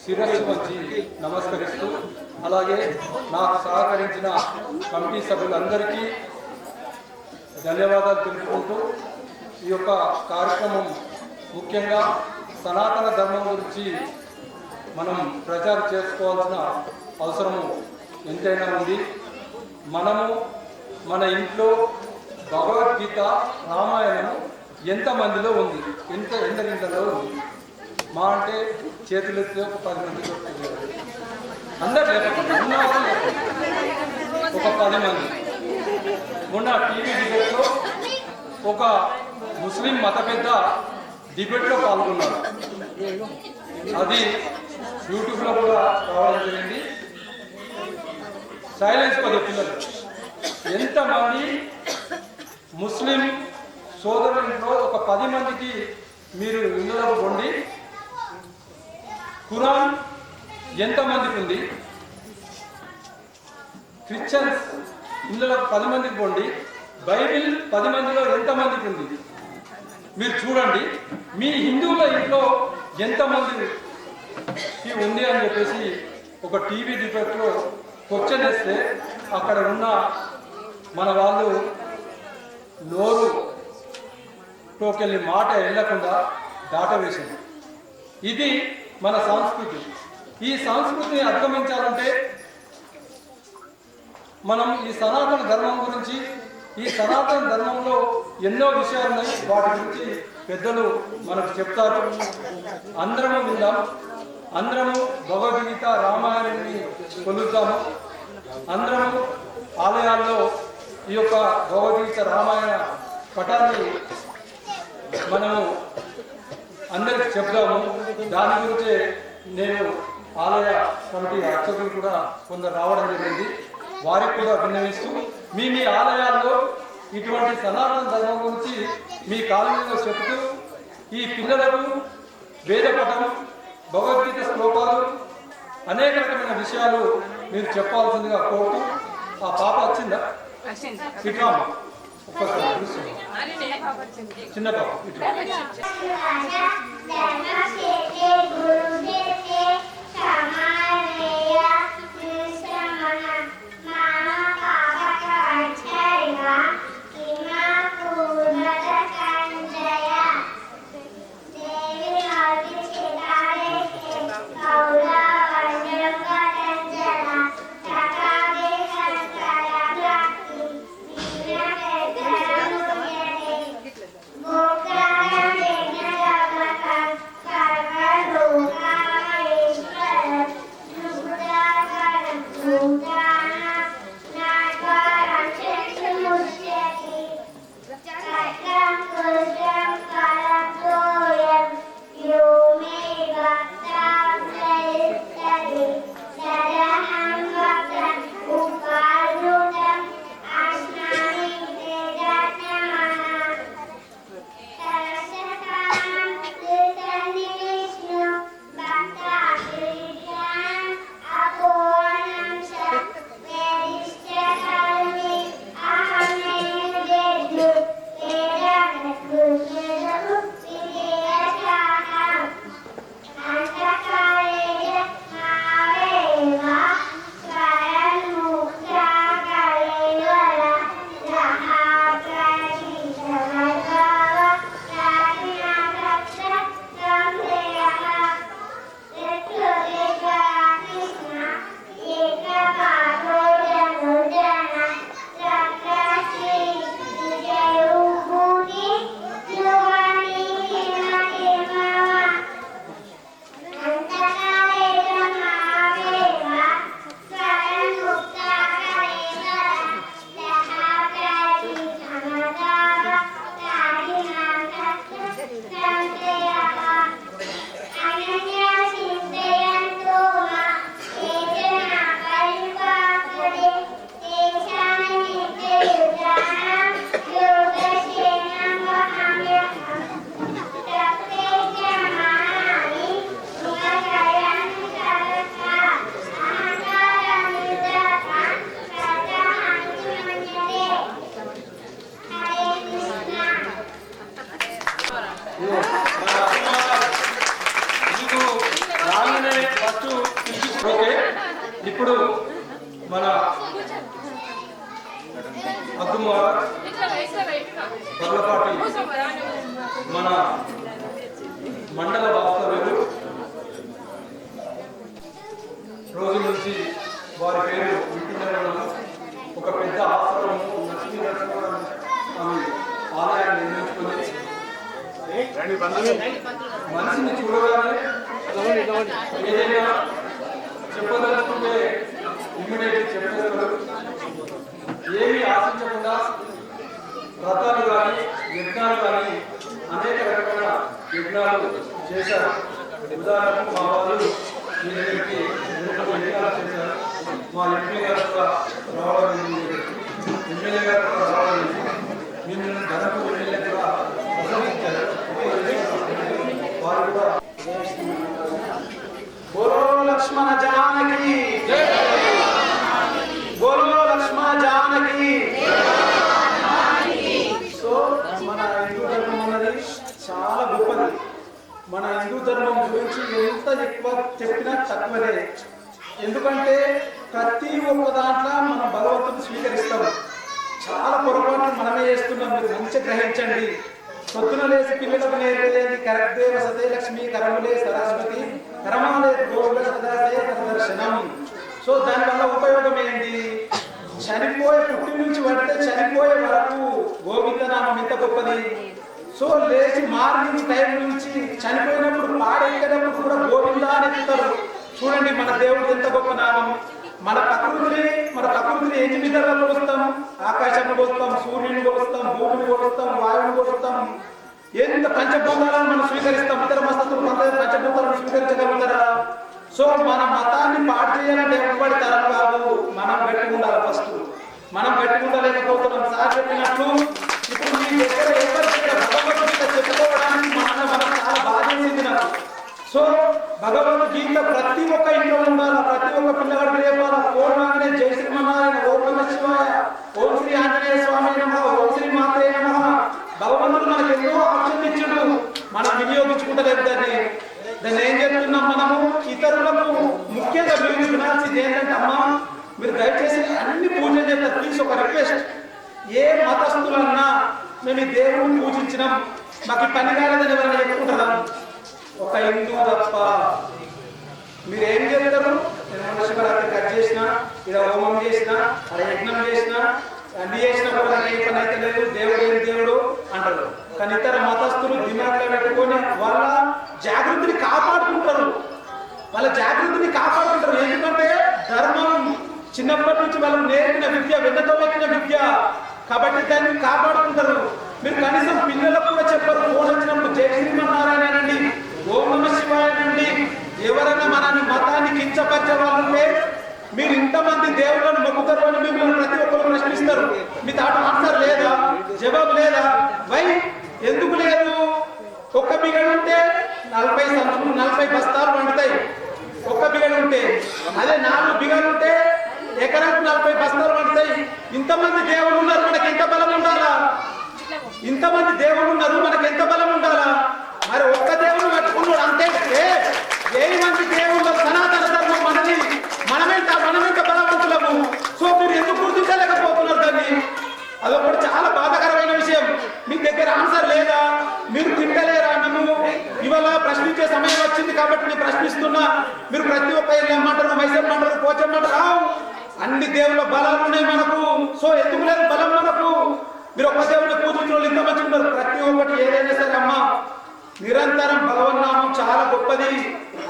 శిరస్సు వచ్చి నమస్కరిస్తూ అలాగే నాకు సహకరించిన కమిటీ సభ్యులందరికీ ధన్యవాదాలు తెలుపుకుంటూ ఈ యొక్క కార్యక్రమం ముఖ్యంగా సనాతన ధర్మం గురించి మనం ప్రచారం చేసుకోవాల్సిన అవసరము ఎంతైనా ఉంది. మనము మన ఇంట్లో భగవద్గీత రామాయణం ఎంతమందిలో ఉంది, ఎందరింట్లో ఉంది. మా అంటే చేతులెత్తి ఒక 10 మంది అందరు లేకపోతే ఒక 10 మంది. మొన్న టీవీ డిబేట్లో ఒక ముస్లిం మత పెద్ద డిబేట్లో పాల్గొన్నారు. అది యూట్యూబ్లో కూడా రావడం జరిగింది. సైలెన్స్ పది పిల్లలు ఎంతమంది ముస్లిం సోదరులలో ఒక 10 మందికి మీరు ఇందులో ఉండి ఖురాన్ ఎంతమందికి ఉంది, క్రిస్టియన్స్ ఇందులో 10 మందికి పోండి, బైబిల్ 10 మందిలో ఎంతమందికి ఉంది మీరు చూడండి. మీ హిందువుల ఇంట్లో ఎంతమంది ఉంది అని చెప్పేసి ఒక టీవీ డిబేట్లో క్వశ్చన్ వేస్తే అక్కడ ఉన్న మన వాళ్ళు నోరులోకెళ్ళి మాట వెళ్ళకుండా దాటవేసింది. ఇది మన సంస్కృతి. ఈ సంస్కృతిని అధిగమించాలంటే మనం ఈ సనాతన ధర్మం గురించి, ఈ సనాతన ధర్మంలో ఎన్నో విషయాలు ఉన్నాయి, వాటి గురించి పెద్దలు మనకు చెప్తారు. అందరము విందాం, అందరము భగవద్గీత రామాయణాన్ని కొలుద్దాము. అందరము ఆలయాల్లో ఈ యొక్క భగవద్గీత రామాయణ పటాన్ని మనము అందరికి చెప్దాము. దాని గురించే నేను ఆలయ కమిటీ అర్చకులు కూడా కొందరు రావడం జరిగింది. వారికి కూడా విన్నవిస్తూ మీ ఆలయాల్లో ఇటువంటి సనాతన ధర్మం గురించి మీ కాలనీలో చెప్తూ ఈ పిల్లలకు వేదపఠం, భగవద్గీత శ్లోకాలు, అనేక రకమైన విషయాలు మీరు చెప్పాల్సిందిగా కోరుతూ. ఆ పాప వచ్చిందా? ఇట్లా ఒక్కసారి చిన్న పాప ఇట్లా ఇప్పుడు మన బర్లపాటి మన మండల వాస్తవ్యులు రోజు నుంచి వారి పేరు వింటున్న ఒక పెద్ద ఆశ్రమము లక్ష్మీ ఆమె ఆలయాన్ని నిర్మించుకొని మనిషిని చూడగానే ఏదైనా చెప్పదలుచుకుంటే ఇమ్మీడియట్ చెప్పేస్తారు. ఏమీ ఆశించకుండా వ్రతాలు కానీ యజ్ఞాలు కానీ అనేక రకమైన యజ్ఞాలు చేశారు. ఉదాహరణకు మా వాళ్ళు మీ దగ్గరికి యజ్ఞాలు చేశారు. మా ఎంపీ గారు కూడా రావడం, ఎమ్మెల్యే గారు కూడా రావడం, మేము ధనపు ఎమ్మెల్యే కూడా ప్రసంగించారు. వారు కూడా बोलो लक्ष्मण जानकी जय, बोलो लक्ष्मण जानकी సో మన హిందూ ధర్మం అన్నది చాలా గొప్పది. మన హిందూ ధర్మం గురించి ఎంత ఎక్కువ చెప్పినా తక్కువనే. ఎందుకంటే ప్రతి ఒక్క దాంట్లో మనం భగవంతుని స్వీకరిస్తాం. చాలా పొరపాట్లు మనమే చేస్తున్నాం. మీరు మంచిగా గ్రహించండి. పొద్దున లేసి పిల్లలకు నేర్పేది కరగ్దే వసతే లక్ష్మి కరములే సరస్వతి కరమాలే గోవుల సదాసే దర్శనం. సో దానివల్ల ఉపయోగం ఏంటి? చనిపోయే పుట్టి నుంచి పడితే చనిపోయే వరకు గోవిందనామం ఎంత గొప్పది. సో లేచి మార్నింగ్ టైం నుంచి చనిపోయినప్పుడు పాడెక్కినప్పుడు కూడా గోవిందా అని చెప్తారు. చూడండి మన దేవుడు ఎంత గొప్ప నామం. మన ప్రకృతిని ఎన్ని విధాలలో కొలుస్తాం? ఆకాశంలో కొలుస్తాం, సూర్యుని కొలుస్తాం, భూమిని కొలుస్తాం, వాయువుని కొలుస్తాం. ఎంత పంచభూతాలను మనం స్వీకరిస్తాం. ఇతర మతస్థులు పంచభూతాలను స్వీకరించగలుగుతారా? సో మన మతాన్ని పాటు చేయాలంటే ఎవరి తరం కాదు, మనం గట్టి ఉండాలి. ఫస్ట్ మనం గట్టి ఉండలేకపోతున్నాం. సార్ చెప్పినట్లు ఇప్పుడు మీ దగ్గర ఎవరి దగ్గర భగవద్గీత చెప్పుకోవడానికి మనం చాలా బాధ్యత నాకు. సో భగవద్గీత ప్రతి ఒక్క ఇంట్లో ఉండాలి. ప్రతి ఒక్క పిల్లగాడు రేపాల. పూర్ణంగానే జై శ్రీమన్నారాయణ, ఓం నమః శివాయ, ఓం శ్రీ మనకు ఎన్నో ఆప్షన్ ఇచ్చిండు, మనం వినియోగించుకుంటలేదు దాన్ని ఏం చెప్తున్నాం మనము ఇతరులకు. ముఖ్యంగా మీరు వినాల్సింది ఏంటంటే అమ్మా, మీరు దయచేసి అన్ని పూజలు చేస్తారు. ప్లీజ్ ఒక రిక్వెస్ట్, ఏ మతస్థులన్నా మేము ఈ దేవుడిని పూజించినాం, మాకు ఈ పని కాలేదని ఎవరైనా చెప్పుకుంటారా? ఒక హిందువు తప్ప. మీరు ఏం చేస్తారు? నేను శివరాత్రి కట్ చేసిన, ఇలా హోమం చేసిన, అలా యజ్ఞం చేసిన, అన్ని చేసిన కూడా ఏ పని అయితే లేదు, దేవుడు ఏం దేవుడు అంటారు. కానీ ఇతర మతస్థులు దిమాగ్లో పెట్టుకొని వాళ్ళ జాగృతిని కాపాడుకుంటారు. ఎందుకంటే ధర్మం చిన్నప్పటి నుంచి వాళ్ళకు నేర్పిన విద్య, వెన్నతో పెట్టిన విద్య కాబట్టి దాన్ని కాపాడుకుంటారు. మీరు కనీసం పిల్లలకు కూడా చెప్పరు. ఫోన్ వచ్చినప్పుడు జై శ్రీమన్నారాయణ అనండి, ఓం నమ శివాయ అనండి. ఎవరైనా మనని మతాన్ని కించపరిచే వాళ్ళు ఉంటే మీరు ఇంతమంది దేవుళ్ళను మొక్కుతారు అని మిమ్మల్ని ప్రతి ఒక్కరు ప్రశ్నిస్తారు. మీ తాట ఆన్సర్ లేదా? జవాబు లేదా? వై? ఎందుకు లేదు? ఒక్క బిగడు ఉంటే 40 బస్తాలు పండుతాయి. ఒక్క బిగడు ఉంటే, అదే 4 బిగలు ఉంటే ఎకరాకు 40 బస్తాలు పండుతాయి. ఇంతమంది దేవుళ్ళు ఉన్నారు, మనకి ఎంత బలం ఉండాలా? ఇంతమంది దేవుళ్ళు ఉన్నారు, మనకి ఎంత బలం ఉండాలా? మరి ఒక్క దేవుడు పెట్టుకున్నాడు అంతే. 1000 మంది దేవుళ్ళు సనాతన ధర్మం మనది. మనమెంత బలవంతులము. సో మీరు ఎందుకు గుర్తించలేకపోతున్నారు దాన్ని? అదొకటి చాలా బాధాకరమైన విషయం. మీ దగ్గర ఆన్సర్ లేదా? మీరు తింటలేరా? నన్ను ఇవాళ ప్రశ్నించే సమయం వచ్చింది కాబట్టి నేను ప్రశ్నిస్తున్నా. మీరు ప్రతి ఒక్క ఏమంటారు, మైసమ్మంటారు, పోచమ్మంటారు, అన్ని దేవుళ్ళ బలాలు ఉన్నాయి మనకు. సో ఎందుకు లేదు బలం మనకు? మీరు ఒక్క దేవుడిని పూజించిన వాళ్ళు ఇంత మంచి ఉన్నారు. ప్రతి ఒక్కటి ఏదైనా సరే అమ్మ, నిరంతరం భగవన్నామం చాలా గొప్పది.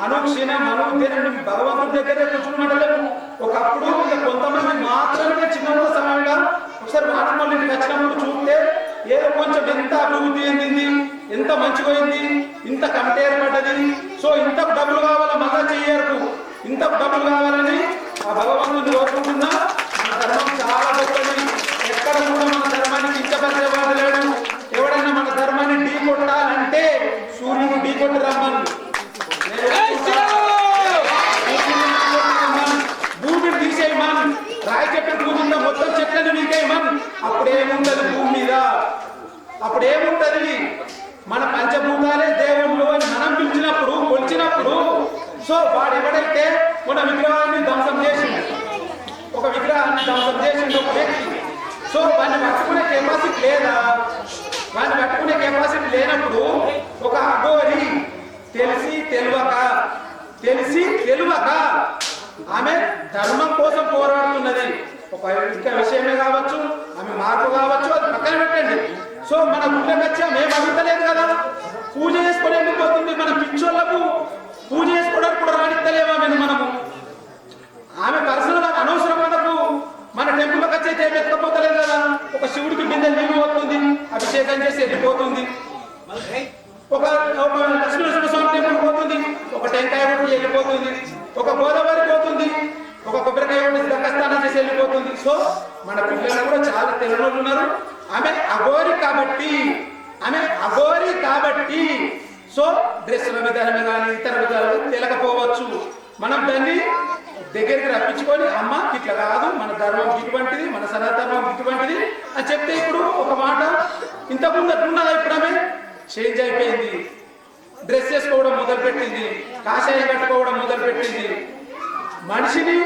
అనుక్షణం అనుదినం భగవంతుడి దగ్గరే కూర్చున్నట్లేము. ఒకప్పుడు కొంతమంది మాత్రమే చిన్న సమయంలో ఒకసారి మాటమల్లి వచ్చినప్పుడు చూస్తే ఏదో కొంచెం ఎంత అభివృద్ధి చెందింది, ఎంత మంచిపోయింది, ఇంత కమిటీ ఏర్పడ్డది. సో ఇంతకు డబ్బులు కావాలా, మళ్ళా చెయ్యరు. ఇంతకు డబ్బులు కావాలని ఆ భగవంతుడిని కోరుకుంటున్నా. మన ధర్మం చాలా గొప్పది. ఎక్కడ కూడా మన ధర్మాన్ని కించపరిచేవాడు లేడు. ఎవడైనా మన ధర్మాన్ని ఢీ కొట్టాలంటే సూర్యుడు ఢీ కొట్టి రమ్మను, భూమిని తీసేయమన్, రాయి చెట్టు భూమి మొత్తం చెట్లను నీకేయమన్. అప్పుడేముంటది భూమి మీద? అప్పుడేముంటది? మన పంచభూతాలే దేవుళ్ళు అని మనం పిలిచినప్పుడు, కొలిచినప్పుడు, సో వాడు ఎవడైతే మన విగ్రహాన్ని ధ్వంసం చేసిండు, ఒక విగ్రహాన్ని ధ్వంసం చేసిండు ఒక వ్యక్తి, సో వాడిని పట్టుకునే కెపాసిటీ లేదా? వాడిని పట్టుకునే కెపాసిటీ లేనప్పుడు ఒక అఘోరి తెలిసి తెలియక ఆమె ధర్మం కోసం పోరాడుతున్నది. ఒక ఇంకా విషయమే కావచ్చు, ఆమె మార్పు కావచ్చు, అది పక్కన పెట్టండి. సో మన గుళ్ళకి వచ్చా మేము అడుగుతలేదు కదా, పూజ చేసుకొని వెళ్ళిపోతుంది. మన పిచ్చోళ్లకు పూజ చేసుకోవడానికి కూడా రానిస్తలేము ఆమెను మనము. ఆమె పర్సనల్ అనవసరం మనకు. మన టెంపుల్లోకి వచ్చి ఏమి ఎత్తకపోతలేదు కదా. ఒక శివుడికి బిందె నీళ్ళు పోతుంది, అభిషేకం చేసి వెళ్ళిపోతుంది. ఒక లక్ష్మీనరసింహస్వామి టెంపుల్ పోతుంది, ఒక టెంకాయ కొట్టి వెళ్ళిపోతుంది. ఒక గోదావరి పోతుంది, ఒక కొబ్బరికాయ కొట్టి దక్కస్థానం చేసి వెళ్ళిపోతుంది. సో మన పిల్లలు కూడా చాలా తెలియని ఉన్నారు. ఆమె అఘోరి కాబట్టి సో డ్రెస్సుల విధానమే కానీ ఇతర విధాలు తెలియకపోవచ్చు. మనం దాన్ని దగ్గరికి రప్పించుకొని అమ్మ ఇట్లా కాదు, మన ధర్మం ఇటువంటిది, మన సనాతనం ఇటువంటిది అని చెప్తే ఇప్పుడు ఒక మాట ఇంతకుముందు అట్లున్నదా? ఇప్పుడు ఆమె చేంజ్ అయిపోయింది. డ్రెస్ చేసుకోవడం మొదలుపెట్టింది, కాషాయం కట్టుకోవడం మొదలుపెట్టింది. మనిషిని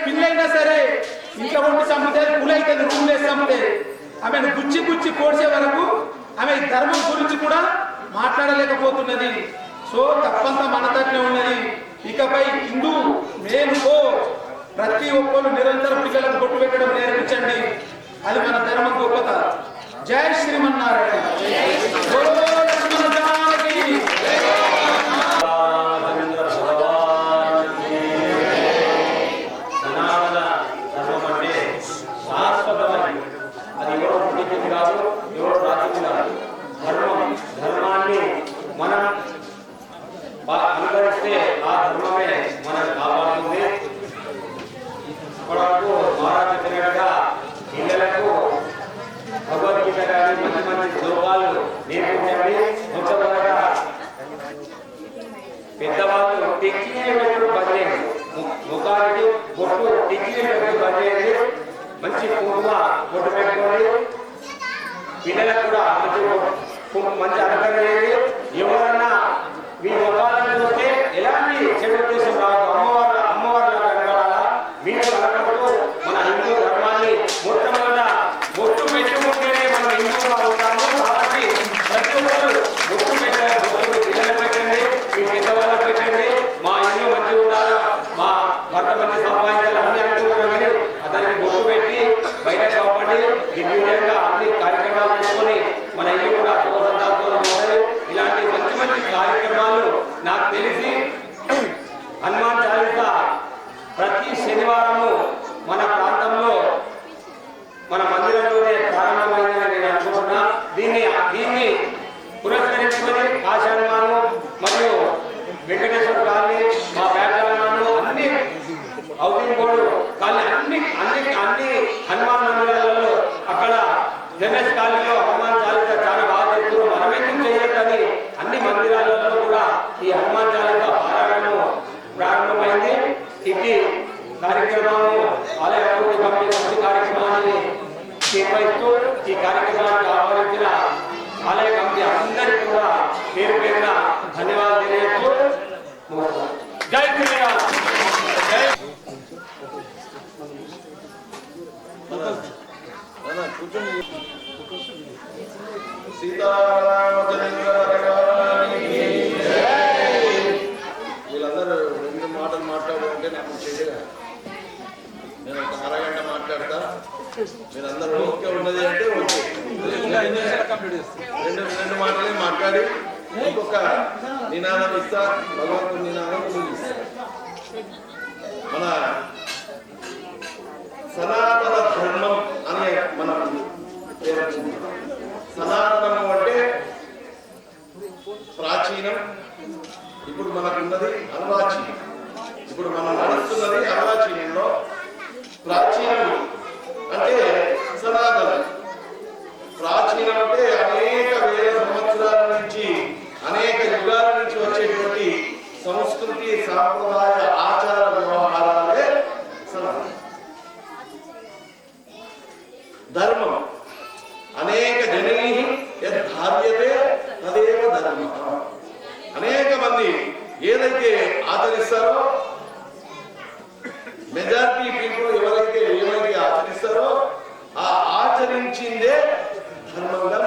పిల్లైనా సరే ఇంట్లో ఉండి చంపితే పులైతుంది, రూమ్ వేసి చంపితే. ఆమెను గుచ్చి కోడ్చే వరకు ఆమె ధర్మం గురించి కూడా మాట్లాడలేకపోతున్నది. సో తప్పంతా మనతోనే ఉన్నది. ఇకపై హిందూ మేలుకో, ప్రతి ఒక్కరు నిరంతరం పిల్లలకు బొట్టు పెట్టడం నేర్పించండి. అది మన ధర్మం గొప్పత. జై శ్రీమన్నారాయణ. ధర్మాన్ని మనం అనుసరిస్తే ఆ ధర్మమే మనం కాపాడుతుంది. ఇప్పటివరకు మహారాజు చెప్పినట్టుగా పిల్లలకు భగవద్గీత కానీ మంచి శ్లోకాలు నేర్పించండి. మొట్టమొదట పెద్దవాళ్ళు తెచ్చి పెట్టు బందేయండి, ముఖానికి బొట్టు తెచ్చి పెట్టు బందేయండి. మంచి కుంకుమ బొట్టు పెట్టుకోండి. పిల్లలకు కూడా మంచి మంచి అలంకరణ చేయండి. ఎవరన్నా మీ ముఖాలను చూస్తే ఎలాంటి చెడు ఉద్దేశం రాదు. అమ్మవారు కనబడాలా. మీరు కనబడుతూ మన హిందూ ధర్మాన్ని మొట్టమొదట బొట్టు పెట్టుకుంటేనే మనం హిందువులు అవుతాము. కాబట్టి ప్రతి ఒక్కరు బొట్టు పెట్టండి, బొట్టు పిల్లలు పెట్టండి, మీ పెద్దవాళ్ళకు పెట్టండి. మా ఇల్లు మంచిగా ఉండాలా, మా భర్త మంచి సంపాదించాలి అన్ని అనుకుంటున్నాం. కానీ అతనికి బొట్టు పెట్టి బయట కాపాడి దిగ్విజయంగా అన్ని కార్యక్రమాలు చేసుకొని మన ఇల్లు కూడా శుభసంతాలతో ఉంటాయి. ఇలాంటి మంచి మంచి కార్యక్రమాలు నాకు తెలిసి హనుమాన్ చాలీసా ప్రతి శనివారము మన ప్రాంతంలో మన మందిరంలోనే ప్రారంభమైందని నేను అనుకుంటున్నా. దీన్ని పురస్కరించుకొని కాశీ హనుమాను మరియు వెంకటేశ్వర కాలనీ, మా పేటలను అన్ని హౌసింగ్ బోర్డు కాలనీ అన్ని హనుమాన్ మందిరాలలో అక్కడ జనరల్ కాలనీలో హనుమాన్ చాలీసా చాలా బాగా చేస్తున్నారు. మనం ఎందుకు చేయొద్దని అన్ని మందిరాలలో కూడా ఈ హనుమాన్ చాలీసా పారాయణం ప్రారంభమైంది. ఇది కార్యక్రమము ఆలయ అభివృద్ధి కమిటీ మంచి కార్యక్రమాన్ని నిర్వహిస్తూ ఈ కార్యక్రమానికి ఆహ్వానించిన ఆలయ కమిటీ అందరికీ కూడా పేరు పేరున ధన్యవాదాలు తెలియజేస్తూ జై శ్రీరామ్. జై వీళ్ళందరూ 2 మాటలు మాట్లాడాలంటే నాకు చెయ్యగా నేను ఒక అరగంట మాట్లాడతా. మీరందరూ ఓకే ఉన్నది అంటే ఓకే. 2 మాటలే మాట్లాడి ఇంకొక నినాదం ఇస్తా. భగవంతుని నినాదం ఇస్తా. మన సనాతన ధర్మం అనే మనం సనాతనం అంటే ప్రాచీనం. ఇప్పుడు మనకున్నది అర్వాచీనం. ఇప్పుడు మనం నడుస్తున్నది అర్వాచీనంలో. ప్రాచీనం అంటే సనాతనం. ప్రాచీనం అంటే అనేక వేల సంవత్సరాల నుంచి అనేక యుగాల నుంచి వచ్చేటువంటి సంస్కృతి, సాంప్రదాయ, ఆచార వ్యవహారాలే సనాతనం. ధర్మం అనేక జనై యద్ధార్యతే తదేవ ధర్మ. అనేక మంది ఏదైతే ఆచరిస్తారో, మెజారిటీ పీపుల్ ఎవరైతే ఏమైతే ఆచరిస్తారో ఆ ఆచరించిందే ధర్మంగా.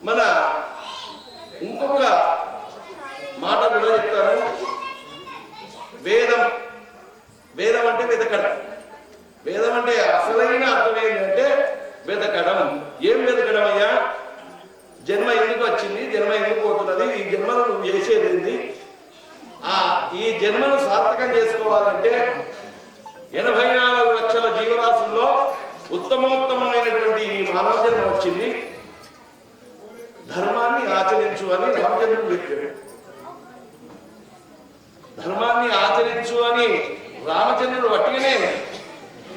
మన ఇంకొక మాట కూడా చెప్తాను. వేదం అంటే వెతకడం. వేదం అంటే అసలైన అర్థం ఏంటంటే వెతకడం. ఏం వెతకడం అయ్యా? జన్మ ఎందుకు వచ్చింది, జన్మ ఎందుకు పోతున్నది, ఈ జన్మను నువ్వు చేసేది ఏంది, ఈ జన్మను సార్థకం చేసుకోవాలంటే 84 లక్షల జీవరాశుల్లో ఉత్తమోత్తమైనటువంటి ఈ మానవ జన్మ వచ్చింది. ధర్మాన్ని ఆచరించు అని రామచంద్రుడు చెప్పాడు. ధర్మాన్ని ఆచరించు అని రామచంద్రుడు వట్టిగానే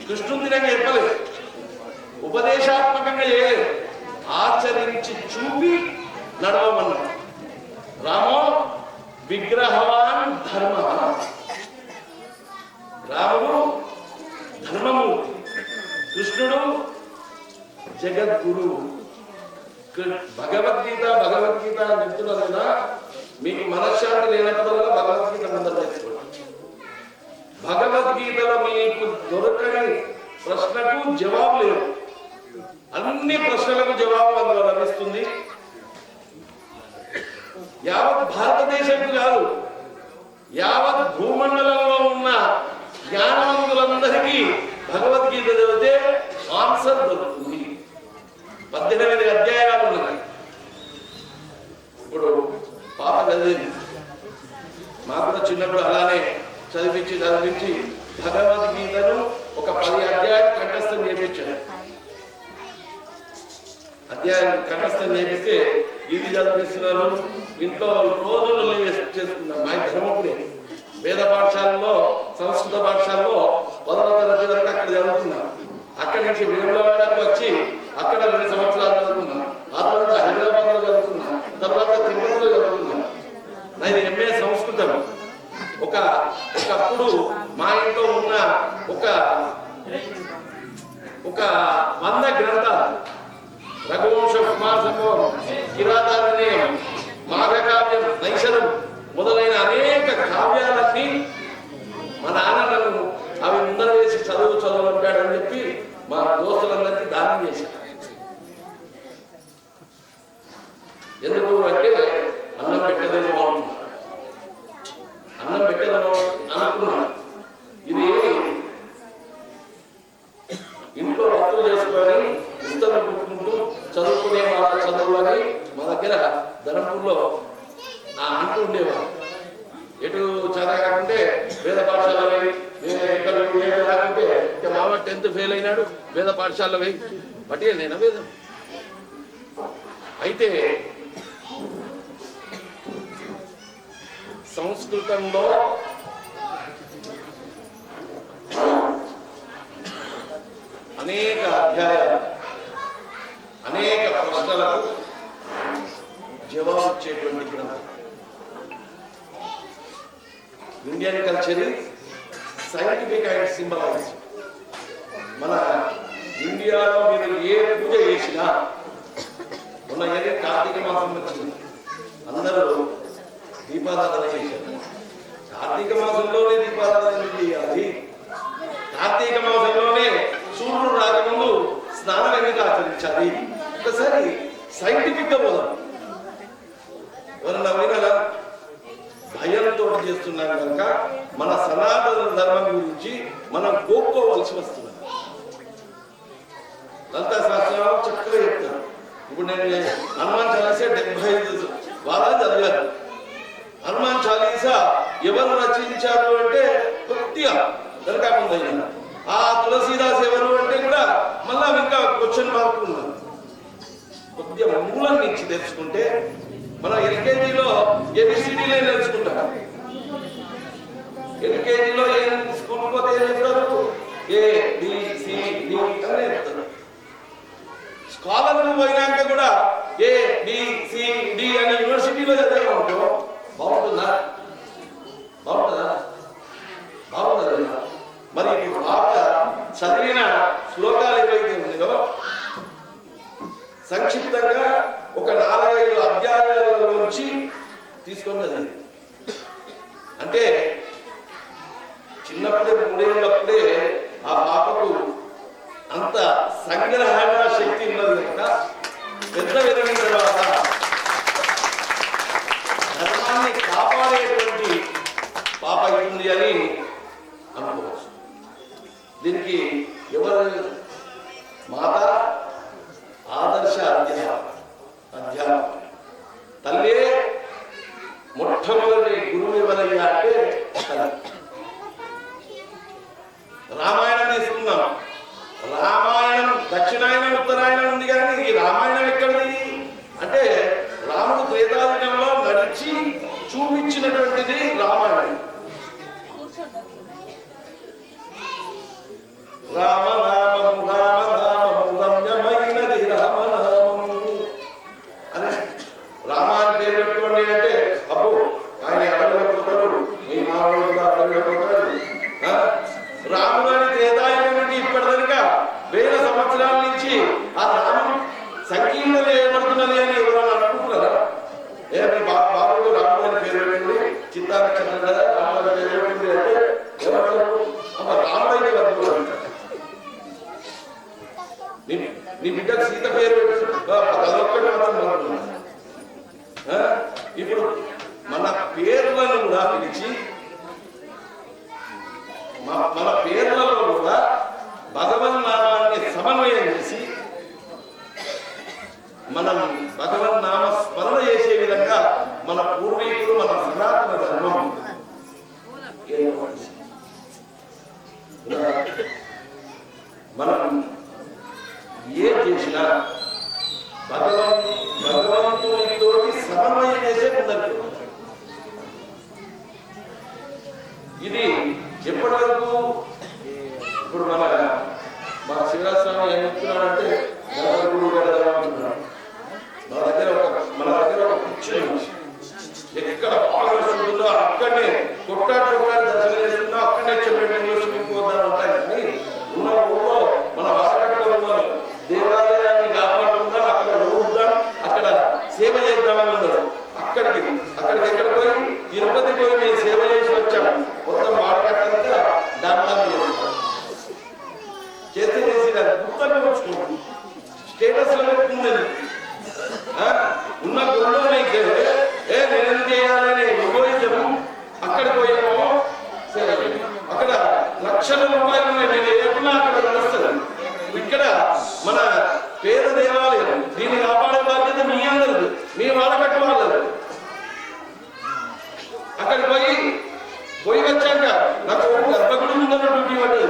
కృష్ణుడిని చెప్పలేదు, ఉపదేశాత్మకంగా చేయలేదు, ఆచరించి చూపి నడవమన్నాడు. రామో విగ్రహవాన్ ధర్మ. రాముడు ధర్మము, కృష్ణుడు జగద్గురు. భగవద్గీత అని చెప్తున్నారు కదా. మీకు మనశ్శాంతి లేనప్పుడల్లా భగవద్గీత ముందర తెచ్చుకోండి. భగవద్గీతలో మీకు దొరకని ప్రశ్నకు జవాబు లేదు. అన్ని ప్రశ్నలకు జవాబు అందులో లభిస్తుంది. యావత్ భారతదేశం కాదు, యావత్ భూమండలంలో ఉన్న జ్ఞానవంతులందరికీ భగవద్గీత చదివితే ఆన్సర్ దొరుకుతుంది. 18 అధ్యాయాలు ఉన్నాయి. ఇప్పుడు పాప చదివింది, మాకు కూడా చిన్నప్పుడు అలానే చదివించి భగవద్గీతను ఒక 10 అధ్యాయాలు కంఠస్థం చేయించాను. అధ్యాయం కంఠస్థం చేపిస్తే ఇది చదివిస్తున్నారు. ఇంట్లో రోజులు చేసుకున్నాం. మా ధర్మపురి వేద పాఠశాలలో, సంస్కృత పాఠశాలలో 10వ తరగతి వరకు అక్కడ చదువుతున్నాం. అక్కడి నుంచి వేములవాడకు వచ్చి అక్కడ 2 సంవత్సరాలు చదువుకున్నాం. ఆ తర్వాత హైదరాబాద్ లో చదువుకున్నాం. తర్వాత తిరుపతిలో చదువుకున్నాం. నాది MA సంస్కృతం. ఒకప్పుడు మా ఇంట్లో ఉన్న ఒక 100 గ్రంథాలు రఘువంశ కుమార సంభవం, కిరాతారణ్యం, మాఘకావ్యం, నైషధం మొదలైన అనేక కావ్యాలన్నీ మా నాన్న నన్ను అవి ముందర వేసి చదువులంటాడని చెప్పి మా దోస్తులందరికీ దానం చేశారు. ఎందుకు అంటే అన్నం పెట్టదేమో బాగుంటుంది, అన్నం పెట్టదేమో అనుకున్నాను. ఇది ఇంట్లో భక్తులు చేసుకొని పుస్తకం పుట్టుకుంటూ చదువుకునే వాళ్ళ చదువులని మా దగ్గర ధర్మపూర్లో అంటూ ఉండేవారు. ఎటు చదవకుంటే వేద పాఠశాల లేకుంటే మామ 10th ఫెయిల్ అయినాడు, వేద పాఠశాల పోయి పట్టే నేను వేదం. అయితే సంస్కృతంలో అనేక అధ్యాయాలు, అనేక ప్రశ్నలకు జవాబు ఇచ్చేటువంటి గ్రంథం. Indian culture scientific and symbolize. మన ఇండియాలో మీరు ఏ పూజ చేసినా ఉన్న ఏది కార్తీక మాసం వచ్చింది, అందరూ దీపారాధన చేశారు. కార్తీక మాసంలోనే దీపారాధన చేయాలి. కార్తీక మాసంలోనే సూర్యుడు రాకముందు స్నానం ఎందుకు ఆచరించాలి? ఒకసారి సైంటిఫిక్ గా పోదాం. ఎవరన్నా వినాలా? భయంతో చేస్తున్నాం కనుక మన సనాతన ధర్మం గురించి మనం కోరుకోవలసి వస్తున్నది. దంతా శాస్త్రాలు చక్కగా చెప్తారు. ఇప్పుడు నేను హనుమాన్ చాలీసా 75 వారాలు చదివాను. హనుమాన్ చాలీసా ఎవరు రచించారు అంటే కొద్దిగా దొరకముందైనా, ఆ తులసీదాస్ ఎవరు అంటే కూడా మళ్ళా ఇంకా క్వశ్చన్ మార్క్ ఉన్నది. కొద్దిగా మూలం నుంచి తెలుసుకుంటే మనం ఎల్కేజీలో ఏబిసిడీలే నేర్చుకుంటాం. ఎల్కేజీలో స్కూల్ పోతే ఏం చెప్తారు? ABCD అని చెప్తారు. స్కాలర్లు పోయినాక కూడా ABCD అని యూనివర్సిటీలో చదివామంటూ బాగుంటుందా? బాగుంటుందా? బాగుంటుందా? మరి బాగా చదివిన శ్లోకాలు ఏవైతే ఉన్నాయో సంక్షిప్తంగా ఒక 4-5 అధ్యాయాల నుంచి తీసుకున్నది. అంటే చిన్నప్పుడే 3 ఏళ్ళప్పుడే ఆ పాపకు అంత సంగ్రహణ శక్తి ఉన్నది కనుక పెద్ద విధమైన తర్వాత ధర్మాన్ని కాపాడేటువంటి పాప ఉంది అని అనుకోవచ్చు. దీనికి ఎవరు మాత ఆదర్శ అధ్యాపక తల్లి. మొట్టమొదటి గురువు ఎవరయ్యా అంటే తల్లి. రామాయణం తీసుకున్నాం. రామాయణం దక్షిణాయనం ఉత్తరాయణం ఉంది, కానీ ఈ రామాయణం ఎక్కడిది అంటే రాముడు త్రేతాయుగంలో నడిచి చూపించినటువంటిది రామాయణం. రామనామము రామనామము రమ్యమైనది రామనామము అని రామాయణ పేరు పెట్టుకోండి అంటే అబ్బో ఆయన అడగకపోతాడు, మీ మామూలుగా అడగకపోతాడు. రాముడు అని త్రేతాయుగం నుండి ఇప్పటిదాకా 1000 సంవత్సరాల నుంచి ఆ రామం సంకీర్ణత ఏర్పడుతున్నది అని ఎవరైనా అనుకుంటున్నారా? ఏ బాబుడు రాముడు అని పేరు పెట్టింది, చిత్తానక్షత్రం కదా రాముడు పేరు పెట్టింది అంటే ఎవరు రాముడు అయితే వర్గం. నీ బిడ్డకు సీత పేరు అదొక్కటి మాత్రం. ఇప్పుడు మన పేర్లను కూడా పిలిచి మన పేర్లలో కూడా భగవన్నామాన్ని సమన్వయం చేసి మనం భగవన్నామ స్మరణ చేసే విధంగా మన పూర్వీకులు మన సనాతన ధర్మం మనం ఏ చేసినా భగవంతునితోటి సమన్వయం చేసే ఉన్నది. ఇది ఎప్పటి వరకు? ఇప్పుడు మా శివరాస్వామి ఏం చెప్తున్నాడంటే మన దగ్గర ఒక కూర్చొని ఎక్కడ బాగా ఉంటుందో అక్కడనే కొట్టాడు దర్శనం చేస్తున్నా అక్కడనే చెప్పేపోతాను ఉంటాయి. కానీ ఉన్న ఊళ్ళో మన వారకట్లో ఉన్న దేవాలయాన్ని కాపాడుకుందా అక్కడ రూపాయలు ఉన్నాయి, నేను ఏకున్నా అక్కడ నడుస్తుంది. ఇక్కడ మన పేద దేవాలయం, దీన్ని కాపాడే బాధ్యత మీ అందరిది, మీ వాడకట్టు వాళ్ళది. అక్కడికి పోయి వచ్చాక నాకు గర్భగుడి ముందర డ్యూటీ పడ్డది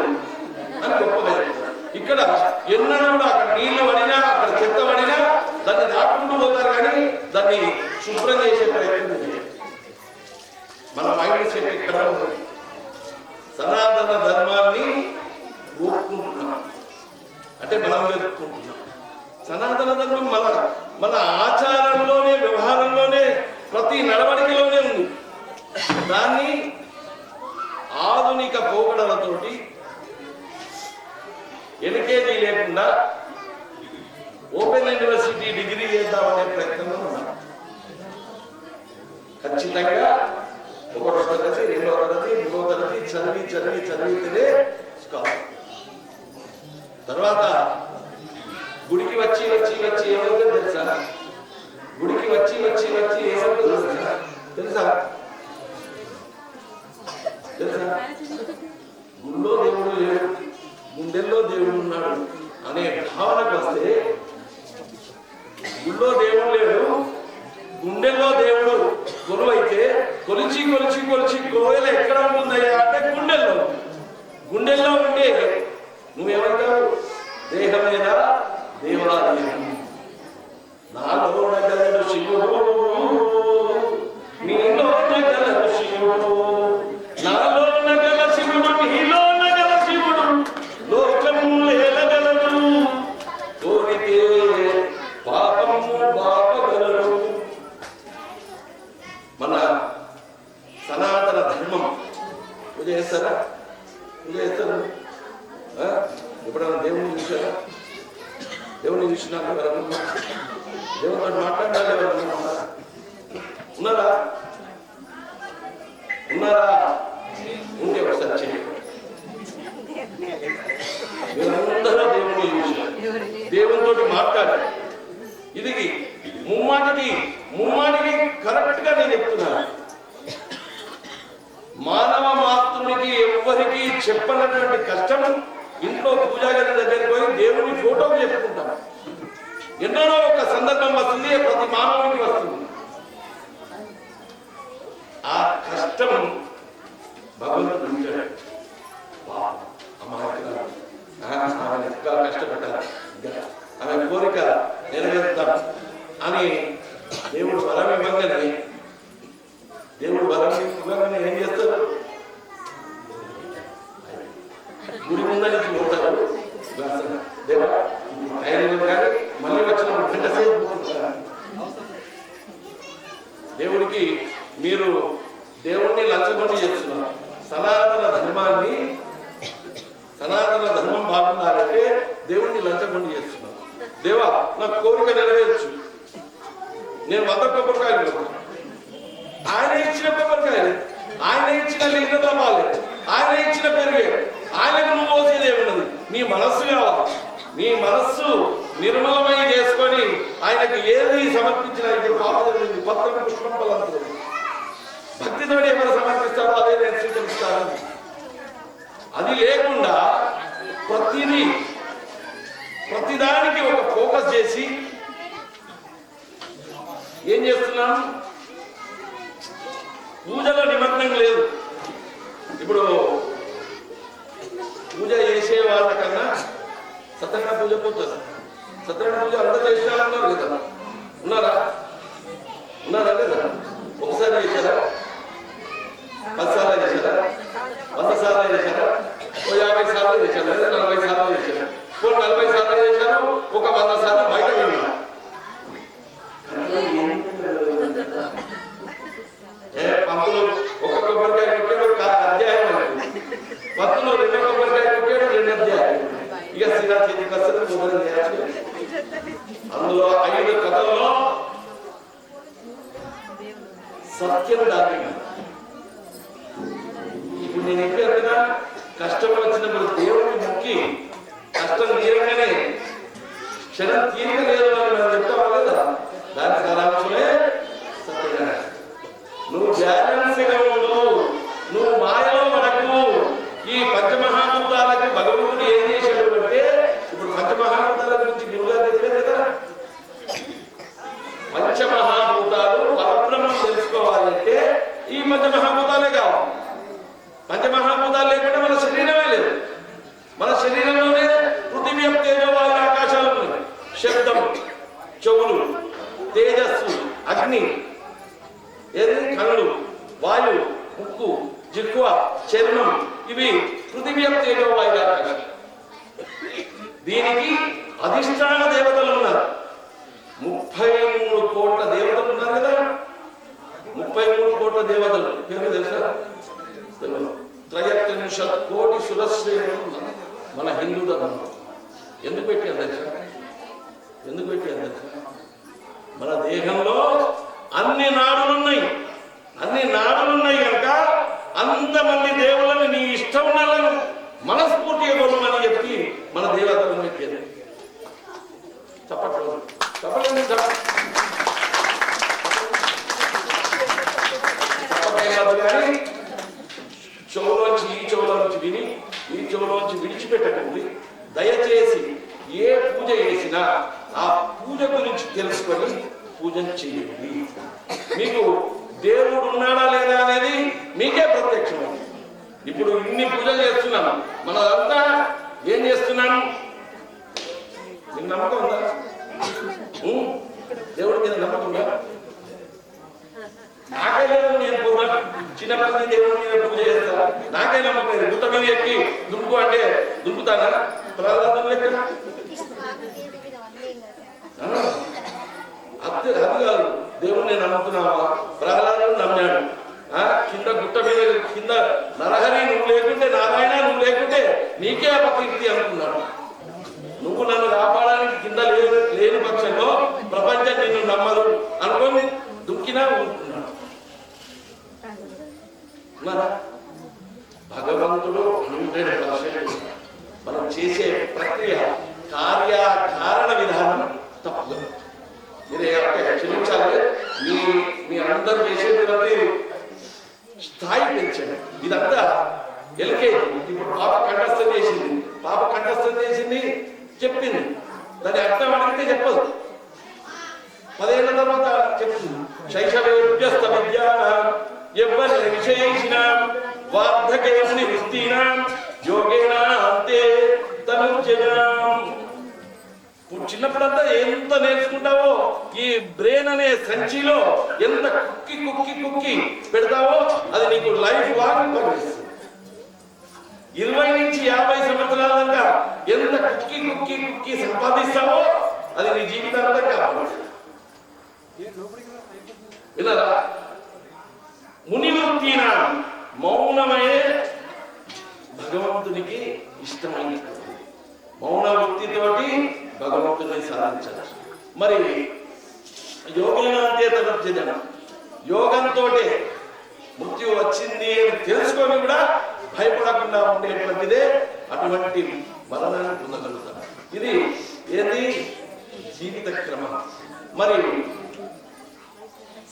అని గొప్పగా. ఇక్కడ ఎన్నడూ కూడా అక్కడ నీళ్లు పడినా, అక్కడ చెత్త పడినా దాన్ని దాటుకుంటూ పోతారు, కానీ దాన్ని శుభ్రం చేసే ప్రయత్నం చేయాలి. మన మైండ్ సెట్ ఇక్కడ సనాతన ధర్మాన్ని ఒప్పుకుంటున్నాం అంటే మనం జరుపుకుంటున్నాం. సనాతన ధర్మం మన ఆచారంలోనే, వ్యవహారంలోనే, ప్రతి నడవడికలోనే ఉంది. దాన్ని ఆధునిక పోకడలతోటి ఎనకేది లేకుండా ఓపెన్ యూనివర్సిటీ డిగ్రీ చేద్దామనే ప్రయత్నంలో ఉన్నాం. ఖచ్చితంగా 1వ తరగతి, 2వ తరగతి, 3వ తరగతి చదివితేనే స్కాలర్. తర్వాత గుడికి వచ్చి ఏమవుతుందో తెలుసా? గుడికి వచ్చి ఏమవుతుందో తెలుసా? గుళ్ళో దేవుడు లేడు, గుండెల్లో దేవుడు ఉన్నాడు అనే భావనకు వస్తే, గుళ్ళో దేవుడు లేడు, గుండెల్లో దేవుడు కొలువైతే కొలిచి కోయలు ఎక్కడ ఉంటుందయ్యా అంటే గుండెల్లో ఉంటే నువ్వేమంటావు? దేహమేనా దేవాలయం. నాలో నగలడు శివుడు, నీలో నగలడు శివుడు, నాలో నగల శివుడు, నీలో నగల శివుడు, లోకము ఏలగలడు, కోరితే పాపము బాపగలడు. మన సనాతన ధర్మం పూజ చేస్తారా? పూజ చేస్తారు. ఎప్పుడన్నా దేవుని చూసారా? దేవుని చూసినా ఎవరన్నా దేవుడు మాట్లాడాలి? ఎవరన్నా ఉన్నారా? ఉంటే ఒకసారి చేయండి. మీరందరూ దేవుని చూసారు, దేవునితోటి మాట్లాడారు. ఇది ముమ్మాటికి కరెక్ట్ గా నేను చెప్తున్నాను. మానవ మాతృనికి ఎవ్వరికి చెప్పనటువంటి కష్టం ఇంట్లో పూజాగది దగ్గరికి పోయి దేవుని ఫోటోకి చెప్పుకుంటాం. ఎన్నడో ఒక సందర్భం వస్తుంది, ప్రతి మానవునికి వస్తుంది. ఆ కష్టం భగవంతుడు ఉంచాడు. ఆమె ఇంకా కష్టపడ్డారు, ఆమె కోరిక నెరవేరుతాం అని దేవుడు బలం ఇవ్వగానే ఏం చేస్తారు? గుడి ముందరికి పోతారు. దేవా ఆయన కానీ మళ్ళీ వచ్చిన గంట సేపు దేవుడికి మీరు దేవుణ్ణి లంచగొండి చేస్తున్నారు. సనాతన ధర్మం బాగున్నారంటే దేవుణ్ణి లంచగొండి చేస్తున్నారు. దేవా నాకు కోరిక నెరవేర్చు, నేను 100 కొబ్బరికాయలు, ఆయన ఇచ్చిన కొబ్బరికాయలు, ఆయన ఇచ్చిన లింగ తపాలే, ఆయన ఇచ్చిన పెరిగే, ఆయనకు నువ్వు పోసేది ఏమున్నది? నీ మనస్సు కావాలి. నీ మనస్సు నిర్మలమై చేసుకొని ఆయనకు ఏది సమర్పించినా, ఇప్పుడు పాపం పత్రం పుష్పం ఫలంతో భక్తితో ఎవరు సమర్పిస్తారో అదే నేను స్వీకరిస్తాను. అది లేకుండా ప్రతిదానికి ఒక ఫోకస్ చేసి ఏం చేస్తున్నాం? పూజలో నిమగ్నం లేదు. ఇప్పుడు పూజ చేసే వాళ్ళకన్నా సత్యనారాయణ పూజ పోతుంది. సత్యనారాయణ పూజ అందరూ చేసిన ఉన్నారు కదా? ఉన్నారా లేదా? ఒకసారి చేశారా? 10 సార్లు చేశారా? 100 సార్లు చేశారా? 50 సార్లు చేశారా? 40 సార్లు చేశారా? 40 సార్లు చేశారు, ఒక 100 సార్లు బయట విన్నారు. పంతులు ఒక కొబ్బరికాయ కొట్టాడు, ఒక అధ్యాయం అన్నది. పంతులు 2 కొబ్బరికాయ కొట్టాడు, 2 అధ్యాయం. ఇక సిరా చేతికి వస్తుంది, కొబ్బరి చేయాలి. అందులో 5 కథల్లో సత్యం దాని. ఇప్పుడు నేను ఎక్కడ కష్టం వచ్చినప్పుడు దేవుడిని మొక్కి కష్టం తీరగానే క్షణం తీరిక లేదు అని మనం చెప్తావా లేదా? దాని సారాంశమే సత్యనారాయణ. నువ్వు బ్యాలెన్స్ గా ఉండు, నువ్వు మాయలో మనకు ఈ పంచమహాభూతాల ఏముంది? మన హిందూ ధర్మం ఎందుకు పెట్టారు తెలుసా? ఎందుకు పెట్టారు తెలుసా? మన దేహంలో అన్ని నాడులున్నాయి కనుక అంతమంది దేవుళ్ళని నీ ఇష్టం ఉన్నలను మనస్ఫూర్తిగా కొనమని చెప్పి మన దేవతలను పెట్టారు. చెప్పట్లేదు కానీ చెవులోంచి ఈ చెవులోంచి విని ఈ చెవులోంచి విడిచిపెట్టకండి. దయచేసి ఏ పూజ చేసినా ఆ పూజ గురించి తెలుసుకొని పూజ చేయండి. మీకు దేవుడు ఉన్నాడా లేదా అనేది మీకే ప్రత్యక్షమైంది. ఇప్పుడు ఇన్ని పూజలు చేస్తున్నాం, మనదంతా ఏం చేస్తున్నాం? మీకు నమ్మకం ఉందా? దేవుడి మీద నమ్మకం ఉందా? నాకే లేదు. నేను చిన్నప్పటి దేవుడి మీద పూజ చేస్తా, నాకే నమ్మకం లేదు. గుట్ట మీద ఎక్కి దుంకు అంటే దుంకుతానా? ప్రహ్లాదం లెక్క అది కాదు. దేవుడిని నమ్ముతున్నావా? ప్రహ్లాదుడు నమ్మాడు. కింద గుట్ట మీద కింద నరహరి నువ్వు లేకుంటే, నారాయణ నువ్వు లేకుంటే నీకే అపకీర్తి అనుకున్నాడు. నువ్వు నన్ను కాపాడడానికి కింద లేని పక్షంలో ప్రపంచం నిన్ను నమ్మదు అనుకొని దుఃఖినా ఉంటున్నాడు. భగవంతుడు 100% మనం చేసే ప్రక్రియ కార్యకారణ విధానం తప్పు. మీరే క్షమించాలి. మీ అందరూ చేసేటువంటి స్థాయి పెంచండి. ఇదంతా ఎల్కేజీ. ఇప్పుడు పాప కంఠస్థం చేసింది చెప్పింది, దాని అర్థం అడిగితే చెప్పదు. 10 ఏళ్ల తర్వాత చెప్తుంది. శైశవేభ్యస్త విద్యానాం యవ్వన విషయేషిణాం వార్ధకేముని వృత్తీనాం యోగేన అంతే తనుజనాం. చిన్నప్పుడంతా ఎంత నేర్చుకుంటావో ఈ బ్రెయిన్ అనే సంచిలో ఎంత కుక్కి పెడతావో అది నీకు లైఫ్ లాంగ్ పనిచేస్తుంది. 20 నుంచి 50 సంవత్సరాల దాకా ఎంత కుక్కి సంపాదిస్తావో అది నీ జీవితాంతా కాపాడుతుంది. వినరా? ముని వృత్తిన మౌనమే భగవంతునికి ఇష్టమైన మౌన వృత్తితోటి భగవంతుని సాధించాలి. మరి యోగేనంతే తదర్జన, యోగంతో మృత్యు వచ్చింది అని తెలుసుకొని కూడా భయపడకుండా ఉండేటువంటిదే అటువంటి మరణాన్ని పొందగలుగుతారు. ఇది ఏది? జీవిత క్రమం. మరి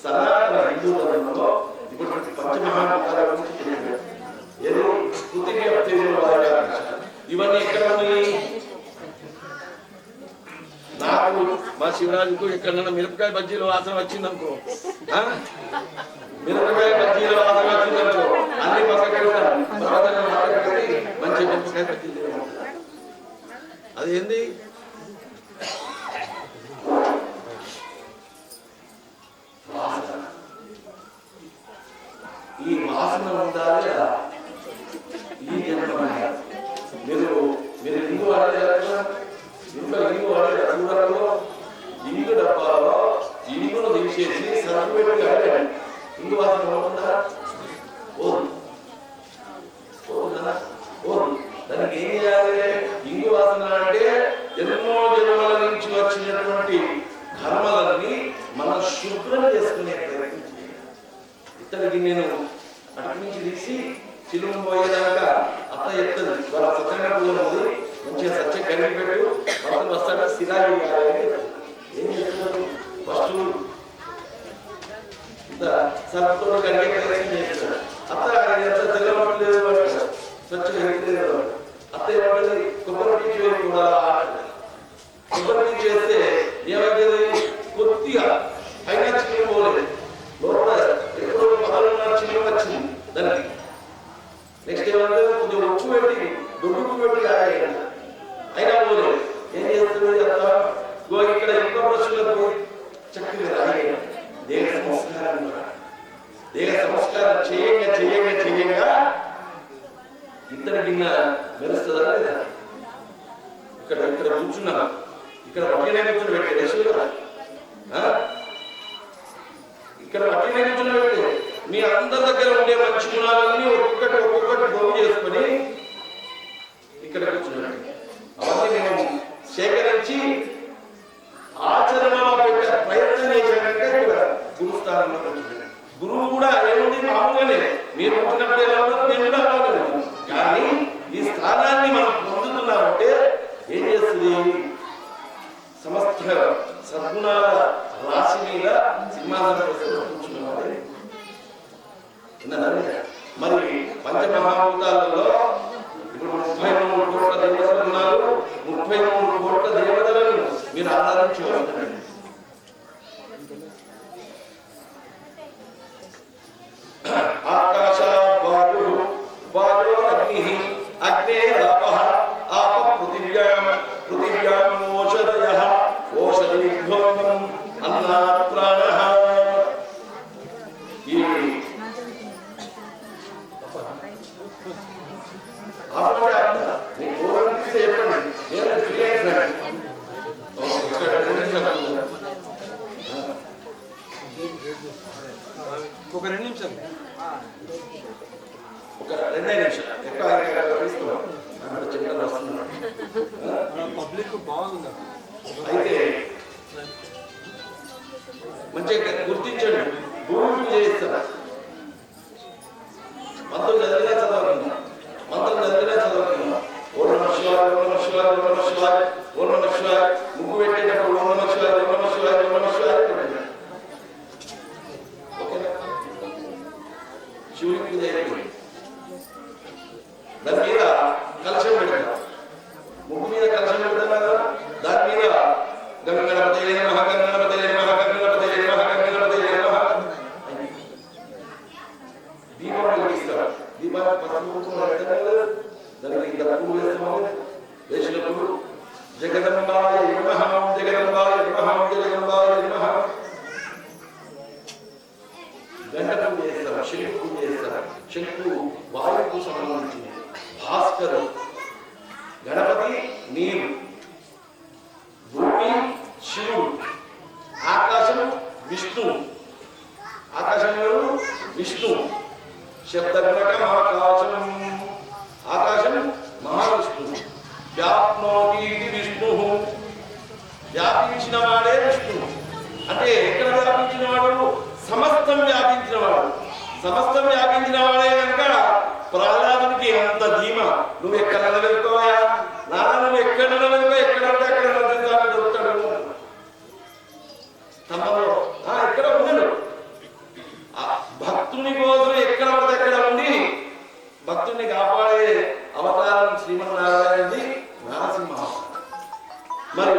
సనాతన హిందూ ధర్మంలో ఇప్పుడు పంచమహాభూతాల గురించి ఏదో ఇవన్నీ ఎక్కడ ఉన్నాయి? నాకు మా శివరాజుకు ఎక్కడన్నా మిరపకాయ బజ్జీలో వాసన వచ్చిందనుకో, మిరపకాయ బజ్జీలో వాసన వచ్చిందనుకో అన్ని పక్కకి మంచి మిరపకాయ బజ్జీలు. అదేంది? ఈ వాసన ఉండాలి. ఈ మీరు ఇంగు వాడేది, ఇంగు వాడే కూరలో ఇంగు డబ్బాలో ఇంగును తీసేసి సరుకు పెట్టి ఆడండి. ఇంగు వాసన ఉంటుందా? దానికి ఏం చేయాలి? ఇంగు వాసన అంటే ఎన్నో జన్మల నుంచి వచ్చినటువంటి కర్మలన్నీ మనం శుభ్రం చేసుకునే ప్రయత్నం చేయాలి. ఇతనికి నేను అటు నుంచి తీసి చిలుము పోయేదాకా అత్త చెప్తుంది, వాళ్ళ సత్యంగా పోయినది మంచిగా సత్యం కరిగి పెట్టు, మొత్తం వస్తాడు సిరాయి ఏం చేస్తున్నారు? ఫస్ట్ ఇంత సర్పుతో కరిగే ప్రయత్నం చేస్తున్నాడు. అత్త తెల్లబట్టలేదు, స్వచ్ఛ కరిగిలేదు. అత్త ఏమంటుంది? కొబ్బరి పీచు కూడా కొబ్బరి పీచు వేస్తే ఏమైతుంది? కొద్దిగా పైన చిల్లు పోలేదు, లోపల ఎప్పుడో పగలున్న చిల్లు వచ్చింది దానికి. నెక్స్ట్ ఏమంటే కొంచెం ఉప్పు పెట్టి దుడ్డు పెట్టి అయినా పోలేదు. ఏం చేస్తుంది? అంతా ఇక్కడ ఇంకో ప్రశ్నలకు చక్కగా రాయ దేహ సంస్కారం చేయంగా ఇతని గిన్న మెరుస్తుందా లేదా? ఇక్కడ కూర్చున్నా, ఇక్కడ వట్టినే కూర్చొని పెట్టే ఇక్కడ వట్టినే కూర్చొని పెట్టే మీ అందరి దగ్గర ఉండే మంచి గుణాలన్నీ ఒక్కొక్కటి బొమ్మ చేసుకొని ఇక్కడికి వచ్చినట్టు అవన్నీ మేము సేకరించి ఆచరణలో పెట్టే ప్రయత్నం చేశానంటే ఇక్కడ గురుస్థానంలో వచ్చింది. గురువు కూడా ఏముంది మామూలుగానే మీరు పుట్టినప్పుడు ఎలా ఉన్నారు నేను కూడా అలాగే కానీ ఈ స్థానాన్ని మనం పొందుతున్నామంటే ఏం చేస్తుంది సమస్త సద్గుణాల రాశి మీద సింహాసనం కూర్చున్నామని మరి పంచమహాభూతాలలో ఇప్పుడు 33 కోట్ల దేవతలు ఉన్నారు. 33 కోట్ల దేవతలను మీరు ఆరాధించవచ్చు. ఆకాశ వాయు వాయు అగ్ని అగ్నేరాపః ఆప పృథివ్యాం పృథివ్యాం ఓషధయః ఓషధీభ్యో అన్నాత్ ప్రాణః. ఈ ఒక 2 నిమిషాలు పబ్లిక్ బాగుంది. అయితే మంచిగా గుర్తించండి. భూమి చేయిస్తారు మంత్రం చదివినా చదవకుండా మంత్రం చదివినా చదవకుండా ఓం నమః శివాయ ఓం నమః శివాయ ఓం నమః శివాయ ఓం నమః శివాయ ముగ్గు పెట్టేటప్పుడు ఓం నమః శివాయ ఓం నమః శివాయ ఓం నమః శివాయ ఓకేనా? శివుడికి పూజ అయిపోయింది. దాని మీద కలశం పెడతారు. ముగ్గు మీద కలశం పెడతాం కదా దాని మీద గంగణపతయే నమః గంగణపతయే నమః గంగణపతయే నమః గంగణపతయే నమః దీపం వెలిగిస్తారు. దీపాన్ని పసుపు దానికి ఇంత పూలు వేస్తాము. వేసినప్పుడు జగదంబాయ నమః జగదంబాయ నమః జగదంబాయ నమః గంట పూజ చేస్తారు. శంకు పూజ చేస్తారు. శంకు వాయువుకు సంబంధించింది. భాస్కరు గణపతి నీరు భూమి శివుడు ఆకాశం విష్ణువు ఆకాశం ఎవరు విష్ణువు శబ్దఘటకం ఆకాశం ఆకాశం మహావిష్ణువు వ్యాప్నోతి విష్ణువు వ్యాపించిన వాడే విష్ణువు. అంటే ఎక్కడ వ్యాపించిన వాడు సమస్తం వ్యాపించిన వాడు. సమస్తం వ్యాపించిన వాడే కనుక ప్రహ్లాదునికి అంత ధీమ నువ్వు ఎక్కడ నిలబెట్టుకోవా నాన్న నువ్వు ఎక్కడ నిలబెట్టుకో ఎక్కడ ఉంటే అక్కడ నిలబెడతాను దొరుకుతాడు తమలో ఎక్కడ ఉండడు. భక్తుని కోసం ఎక్కడ పడితే ఎక్కడ ఉండి భక్తుడిని కాపాడే అవతారం శ్రీమన్నారాయణది నరసింహ. మరి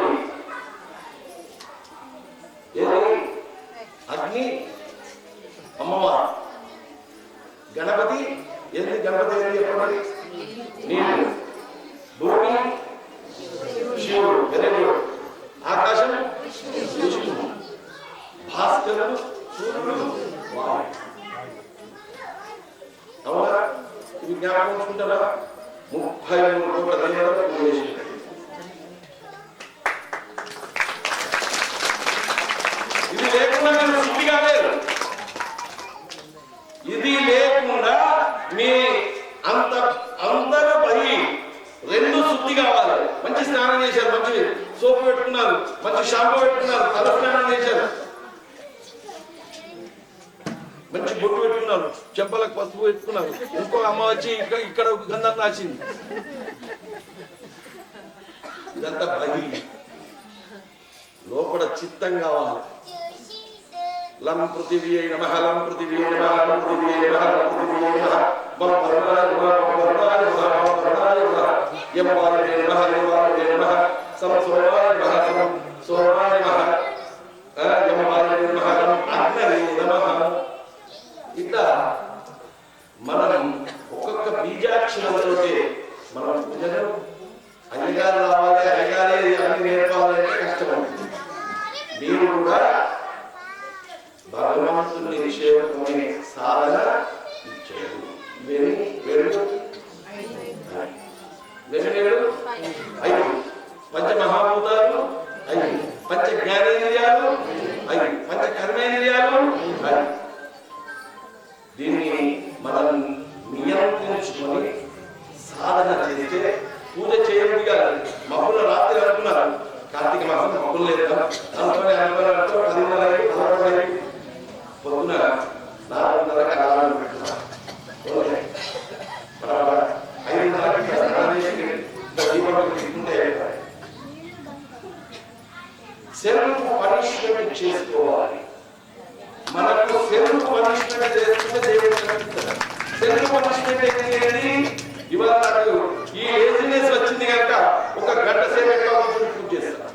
ఏది అగ్ని అమ్మవారు గణపతి ఏంది గణపతి ఏంది చెప్పండి నీరు భూమి శివుడు వెరీ గుడ్ ఆకాశం విష్ణువు భాస్కరుడు సూర్యుడు వాయు. అవునా? ఇవి జ్ఞాపకం ఉంచుకుంటారా? 33 కోట్ల దేవతలు పూజ చేశారు. ఇది లేకుండా మీరు శుద్ధి కాలేరు. ఇది లేకుండా మీ అంతరపై 2 శుద్ధి కావాలి. మంచి స్నానం చేశారు, మంచి సోపు పెట్టుకున్నారు, మంచి షాంపూ పెట్టుకున్నారు, తల స్నానం చేశారు, మంచి బొట్టు పెట్టుకున్నారు, చెంపలకు పసుపు పెట్టుకున్నారు. ఇంకో అమ్మ వచ్చి ఇక్కడ గంధం రాసింది. ఇదంతా బలి. లోపల చిత్తం కావాలి. లం పృథివ్యై నమః లం పృథివ్యై నమః లం పృథివ్యై నమః లం పృథివ్యై నమః మం వరుణాయ నమః మం వరుణాయ నమః మం వరుణాయ నమః యం వాయువే నమః యం వాయువే నమః సం సోమాయ నమః సం సోమాయ నమః యం వాయువే నమః యం అగ్నయే నమః. ఇట్లా మనం ఒక్కొక్క బీజాక్షరంతోటే మనం పూజలు అయ్యగారు రావాలి అయ్యగారే అన్ని నేర్పాలంటే కష్టపడుతుంది. మీరు కూడా భగవంతుని నిషేధమనే సాధన ఇచ్చారు. వెరుడు 5 పంచమహాభూతాలు 5 పంచ జ్ఞానేంద్రియాలు 5 పంచ కర్మేంద్రియాలు 5. దీన్ని మనం నియంత్రించుకొని సాధన చేస్తే పూజ ఉంటే సెల్ఫ్ పనిష్మెంట్ చేసుకోవాలి. మనకు సెల్ఫ్ పనిష్మెంట్ చేసుకుంటే దేవుడు కనిపిస్తాడు. సెల్ఫ్ పనిష్మెంట్ ఏంటి? ఇవాళ నాకు ఈ లేజినెస్ వచ్చింది కనుక ఒక గంట సేపు ఎక్కువ పూజ చేస్తాను.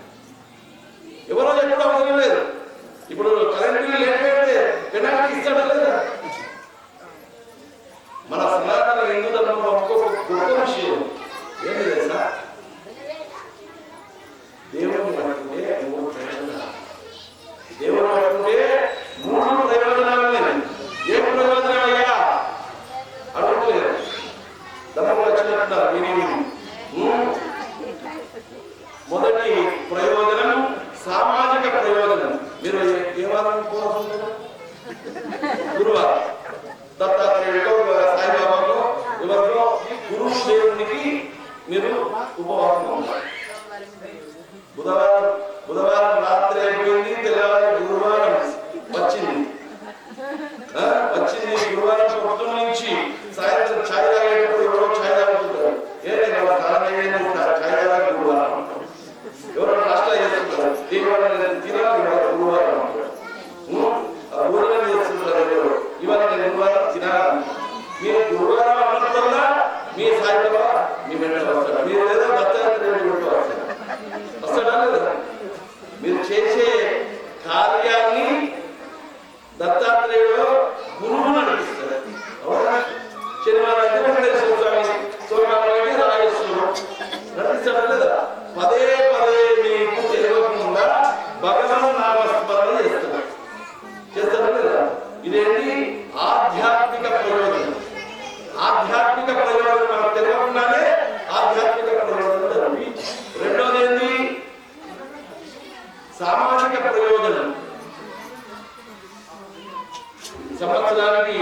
ఎవరో ఎప్పుడు అవసరం లేదు. ఇప్పుడు కరెంట్ బిల్లు లేకపోతే పెనాల్టీ ఇస్తాడా లేదా? మన సనాతన హిందూ ధర్మంలో ఒక్కొక్క గొప్ప విషయం ఏంటి తెలుసా? దేవుడు పట్టుకుంటే 3 ప్రయోజనాలు. దేవుడు పట్టుకుంటే 3 ప్రయోజనాలు. ఏ ప్రయోజనం అయ్యా అడుగులేదు. ధర్మంలో వచ్చినట్టున్నారు విని. మొదటి ప్రయోజనం సామాజిక ప్రయోజనం. మీరు ఏ వారం కోరుకుంటున్నారు? గురువారం దత్తాత్రేయుడు సాయిబాబాలో ఎవరిలో గురువు దేవునికి మీరు ఉపవాసం ఉంటారు. బుధవారం రాత్రి అయిపోయింది, తెల్లవారి గురువారం వచ్చింది. గురువారం పొద్దున్న నుంచి సాయంత్రం ఛాయ్ తాగేటప్పుడు ఎవరో ఛాయ్ తాగుతుంటారు. ఛాయ్ తాగే గురువారం ఎవరో నాష్టా చేస్తుంటారు. గురువారం భోజనం చేస్తుంటారు. ఇవాళ నేను గురువారం తినాలి. మీరు గురువారం అన్నప్పుడల్లా మీ సాయిబాబా మీ వెంట వస్తాడు. మీరు ఏదో దత్తాత్రేయుడు వస్తాడా లేదా? మీరు చేసే కార్యాన్ని దత్తాత్రేయుడు గురువు నడిపిస్తాడు. అవునా? శనివారం వెంకటేశ్వర స్వామి, సోమవారం రాజేశ్వరుడు నడిపిస్తాడా లేదా? పదే పదే మీకు తెలియకుండా భగవాన్ నామస్మరణ చేస్తాడా లేదా? ఇదేంటి? ఆధ్యాత్మిక ప్రయోజనం. ఆధ్యాత్మిక ప్రయోజనం మనకు తెలియకుండానే ఆధ్యాత్మిక ప్రయోజనం. రెండోది ఏంటి? సామాజిక ప్రయోజనం. సంవత్సరానికి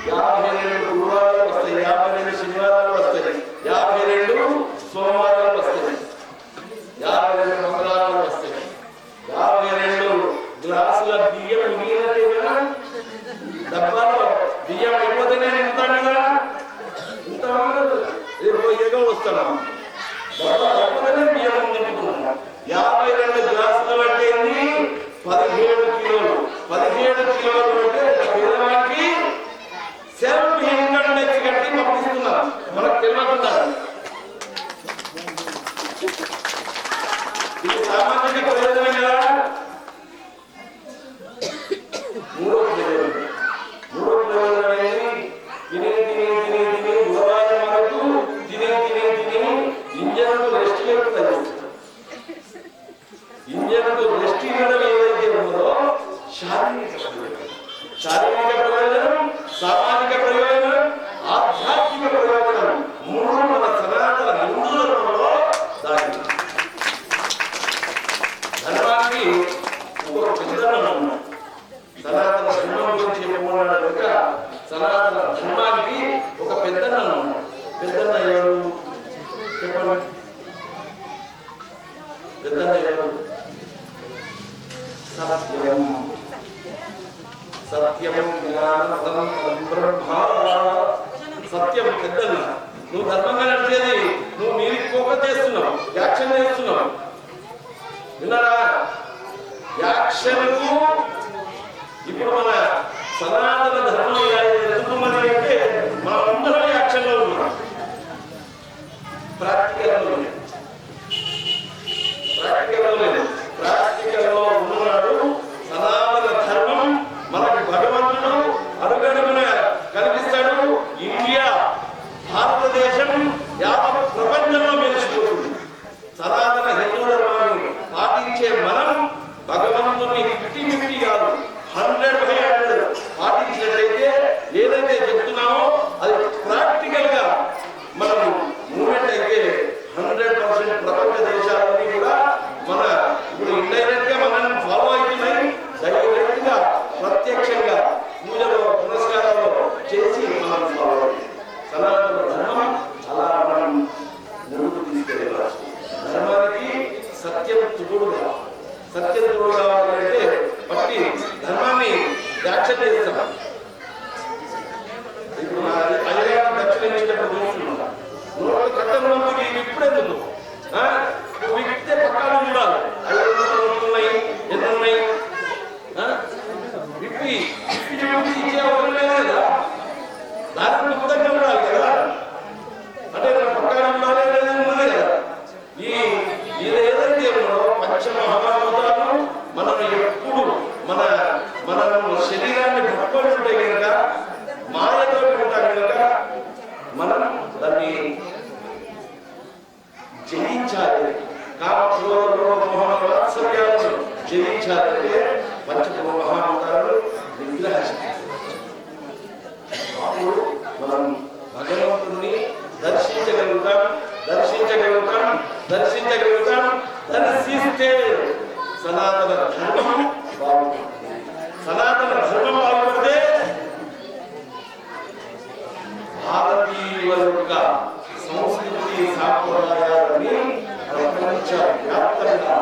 52 గురువారాలు వస్తాయి, 52 శనివారాలు వస్తాయి, 52 సోమవారాలు వస్తాయి, 52 మంగళవారాలు వస్తాయి. 52 గ్లాసుల బియ్యం మిగిలినట్టే కదా. డబ్బాలో బియ్యం అయిపోతేనే ఉంటాను కదా. ఏదో వస్తాను డబ్బా అయిపోతేనే బియ్యం నింపుతున్నాను. 52 గ్లాసులు అంటే 17 కిలోలు. 17 కిలోలు అంటే పేదవానికి సెల్ఫ్ ఇన్కమ్ ట్యాక్స్ కట్టి పంపిస్తున్నారు. మనకు తెలియకుండా ఇది సామాజిక ప్రయోజనం కదా. మూడో ప్రయోజనం అనేది తిని బుధవారం వరకు తిని ఇంజన్కు రెస్ట్ లేకుండా ఇంజన్కు రెస్ట్ ఇవ్వడం ఏదైతే ఉన్నదో శారీరక ప్రయోజనం, సామాజిక ప్రయోజనం, ఆధ్యాత్మిక ప్రయోజనం 3 మన సనాతన హిందూ ధర్మంలో దాగి. ధర్మానికి ఒక పెద్దదనం ఉన్నాడు. సనాతన ధర్మం గురించి చెప్పుకున్నాడు కనుక సనాతన ధర్మానికి ఒక పెద్దదనం ఉన్నాడు. పెద్దన్న ఎవరు చెప్పండి? పెద్దన్న ఎవరు? సత్యం. సత్యం జ్ఞానం బ్రహ్మ. సత్యం పెద్దన్న. నువ్వు ధర్మంగా నడిచేది నువ్వు మీరికి ఫోకస్ చేస్తున్నావు, యాక్షన్ చేస్తున్నావు. విన్నారా? యాక్షన్కు ఇప్పుడు మన సనాతన ధర్మం ఎందుకున్నది అంటే మనం అందరం యాక్షన్ లో ఉన్నాం. ప్రాక్టికల్ లో ఉన్నాడు. సనాతన ధర్మం మనకు భగవంతుడు అడుగడుగున కనిపిస్తాడు. ఇండియా, భారతదేశం యావత్ ప్రపంచంలో మెలిసిపోతుంది. సనాతన హిందూ ధర్మాన్ని పాటించే మనం భగవంతుని 50-50 కాదు 100% పాటించినట్లయితే ఏదైతే చెప్తున్నామో అది ప్రాక్టికల్ గా మనం మూమెంట్ అయితే 100% ప్రపంచ దేశాలన్నీ కూడా మన ఇప్పుడు ఇండైరెక్ట్ గా మనల్ని ఫాలో అవుతున్నాయి. డైరెక్ట్ గా ప్రత్యక్షంగా పూజలో పునస్కారాలు చేసి మనం ఫాలో అవుతుంది. సనాతన ధర్మం అలా మనం ముందుకు తీసుకెళ్ళాలి. ధర్మానికి సత్యం తోడుగా కావాలంటే బట్టి ధర్మాన్ని యాక్షన్ చేస్తాం. ఇప్పుడు అయ్యగారు దక్షిణ ఇచ్చేటప్పుడు చూస్తున్నాం. కట్టంలోకి ఇప్పుడెందుకు సాధించాలి, కామోహవాత్సర్యాలను జయించాలంటే పంచమహామంత్రాలు అప్పుడు మనం భగవంతుణ్ణి దర్శించగలుగుతాం. దర్శిస్తే సనాతన ధర్మం బాగుంటుంది. సనాతన ధర్మం బాగుపడితే భారతీయుల యొక్క సంస్కృతి సాంప్రదాయాలని ప్రపంచ వ్యాప్తంగా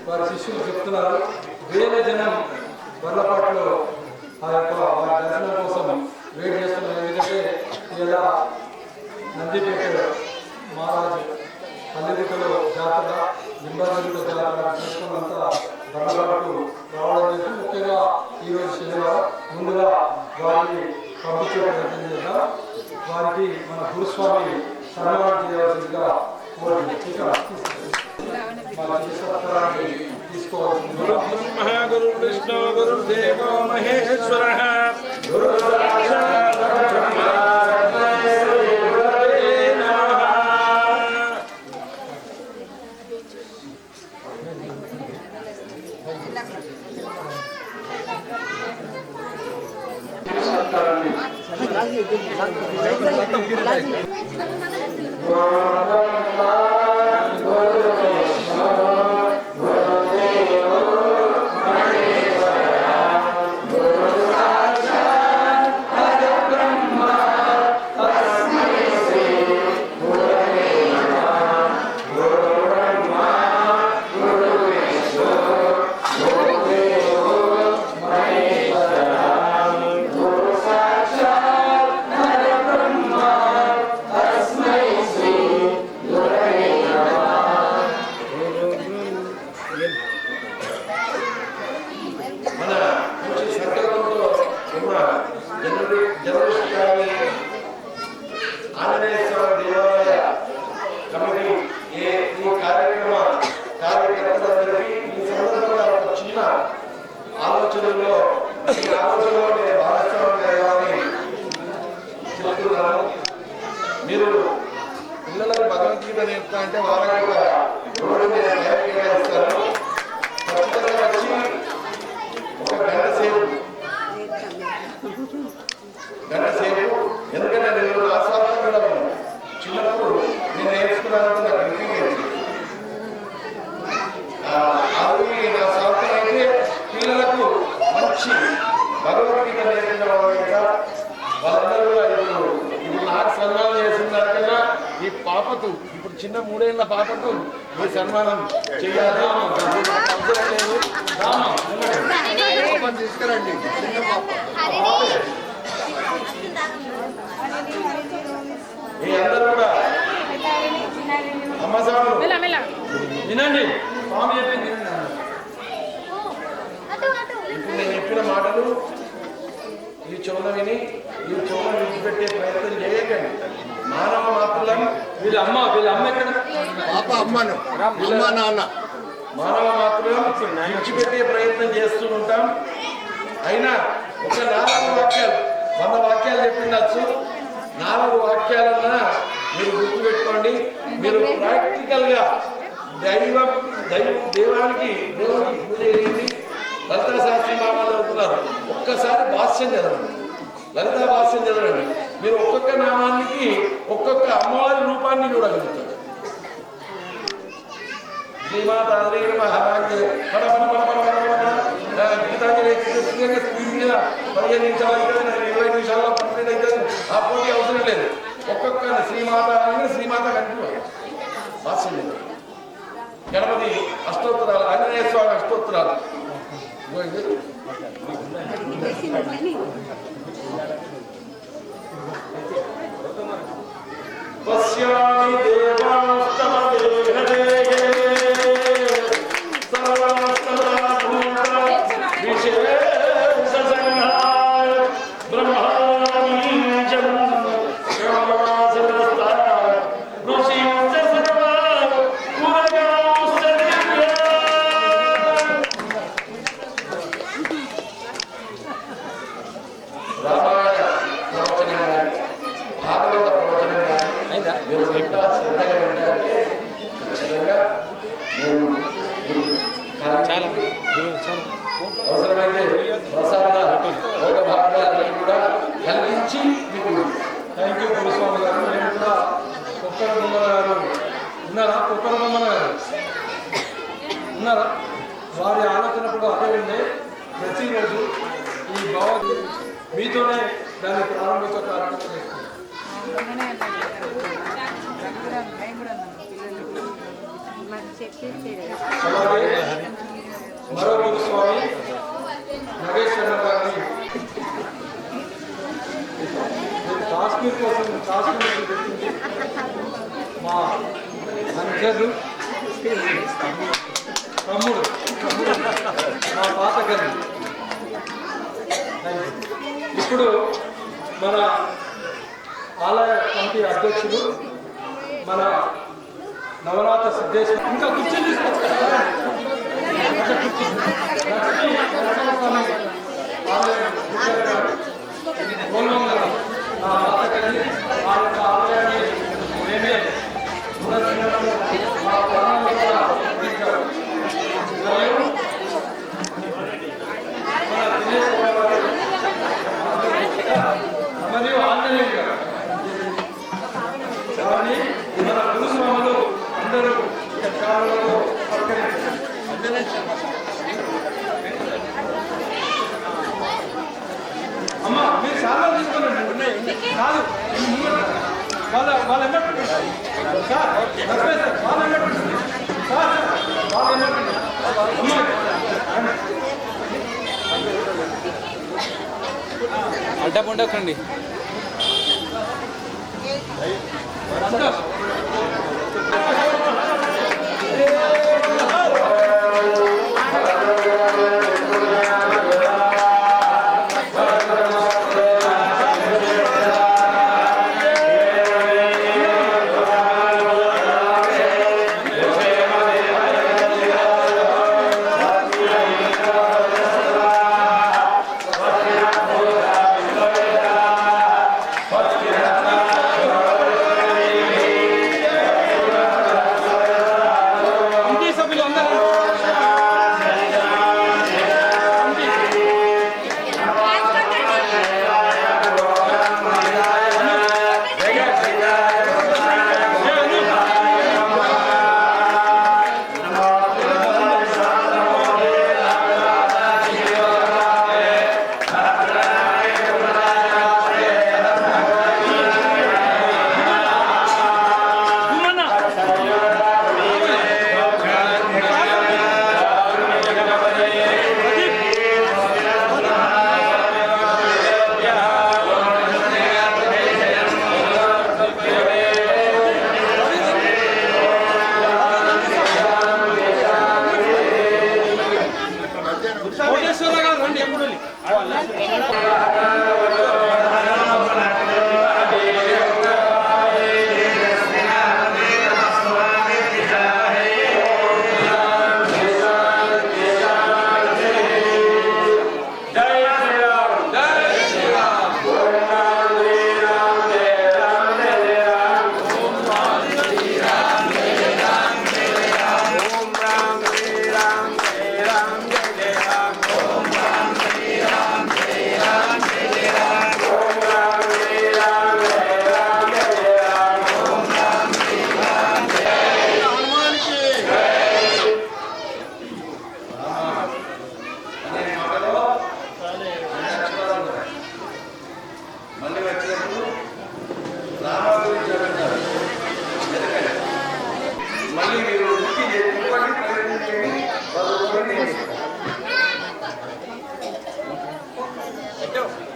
వారి శిష్యులు చెప్తున్నారు, వేల జనం వర్లపాట్లో ఆ యొక్క వారి దర్శనం కోసం వెయిట్ చేస్తున్నారు. ఎందుకంటే ఇలా నందిపేట మహారాజు పల్లెరికలో జాతర, లింబాజీలో జాతర చేసుకున్నంత వర్లపాటు రావడం జరిగింది. ముఖ్యంగా ఈరోజు శనివారం ముందుగా వారిని పంపించే ప్రయత్నం చేద్దాం. వారికి మన గురుస్వామి సన్మానం చేయాల్సిందిగా గురు బ్రహ్మ గురు విష్ణు గురు దేవో మహేశ్వర గురు సాక్షాత్ బ్రహ్మ మీరు పిల్లలకు భగవద్గీత నేర్పుతా అంటే వాళ్ళకి కూడా రోడ్డు మీద ఇస్తారు. ఖచ్చితంగా వచ్చి ఒక గంట సేపు ఎందుకంటే నేను ఆస్వాదన కూడా ఉన్నాను. చిన్నప్పుడు నేను నేర్చుకున్నాను నాకు అనిపించింది. అది నా స్వార్థం అయితే పిల్లలకు మంచి భగవద్గీత నేర్పిన వాళ్ళందరూ కూడా ఇప్పుడు నాకు సన్మానం చేస్తున్నారు కదా. ఈ పాపకు ఇప్పుడు చిన్న 3 ఏళ్ల పాపకు ఈ సన్మానం చేయాలి అవసరం లేదు. తీసుకురండి చిన్న పాప. మీ అందరూ కూడా అమ్మ స్వామి వినండి, స్వామి చెప్పింది. ఇప్పుడు నేను చెప్పిన మాటలు ఈ చెవుల విని ఈ చెవుల విడిచిపెట్టే ప్రయత్నం చేయకండి. మానవ మాత్రం వీళ్ళ అమ్మ ఎక్కడ? మానవ మాత్రం విడిచిపెట్టే ప్రయత్నం చేస్తూ ఉంటాం. అయినా ఒక 4 వాక్యాలు 100 వాక్యాలు చెప్పిండొచ్చు. 4 వాక్యాలన్నా మీరు గుర్తుపెట్టుకోండి. మీరు ప్రాక్టికల్ గా దేవునికి పూజ చేయండి. లలితా సహస్రనామాలు చదువుతున్నారు, ఒక్కసారి భాష్యం చదవండి, లలితా భాష్యం చదవండి. మీరు ఒక్కొక్క నామానికి ఒక్కొక్క అమ్మవారి రూపాన్ని చూడగలుగుతారు. శ్రీమాతాంజలి గీతాంజలి స్పీడ్ మీద 15 నిమిషాలు అవుతుంది, 20 నిమిషాల్లో కంప్లీట్ అవుతుంది. ఆ పోటీ అవసరం లేదు. ఒక్కొక్క శ్రీమాత కంటిన్యూ భాష్యం లేదు. గణపతి అష్టోత్తరాలు, ఆంజనేయ స్వామి అష్టోత్తరాలు. పశ్యామి దేవాస్తమ దేహదే విశేష సంహార బ్రహ్మాణీజం రామాయణ ప్రవచనాన్ని మీరు ఇంకా శ్రద్ధగా వింటారంటే ఖచ్చితంగా నేను చాలా అవసరమైతే ప్రసాద ఒక భాగాన్ని కూడా కలిగించి మీకు థ్యాంక్ యూ గురుస్వామి గారు. నేను కూడా కొప్పల బొమ్మల గారు ఉన్నారా? కొప్పల బొమ్మల గారు ఉన్నారా? వారి ఆలోచన కూడా అదే ఉండే. ప్రతిరోజు ఈ భగవద్గీత మీతోనే దాన్ని ప్రారంభించే కార్యక్రమం చేస్తున్నాం. అలాగే మరో గురుస్వామి నగేశ్వర గారిని కాశ్మీర్ కోసం కాశ్మీర్ పెట్టింది మా అంజరు తమ్ముడు మా పాత గది. ఇప్పుడు మన ఆలయ కమిటీ అధ్యక్షుడు మన నవనాథ సిద్ధేశ్వర ఇంకా కూర్చొని తీసుకొచ్చారు. మేమే మరియు ఆంజనేయ గారు కానీ మన గురుస్వాములు అందరూ కాలంలో అమ్మా మీరు చాలా తీసుకోండి. కాదు వాళ్ళ ఎమ్మటి సార్ వాళ్ళ ఎమ్మటి సార్ వాళ్ళ ఎమ్మటి అమ్మా అడ్డా ఉండకండి.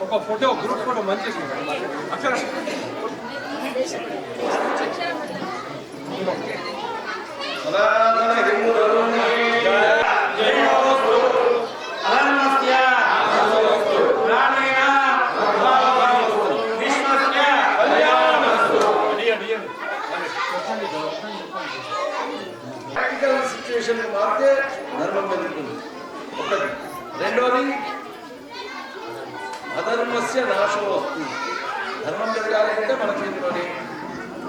ఒక ఫోటో గ్రూప్ ఫోటో మంచి అక్షర ప్రాక్టికల్ సిచ్యువేషన్ మారితే ధర్మం పెరుగుతుంది. ఒకటి. రెండోది అధర్మస్య నాశో వస్తుంది. ధర్మం పెరగాలంటే మన చేతిలోనే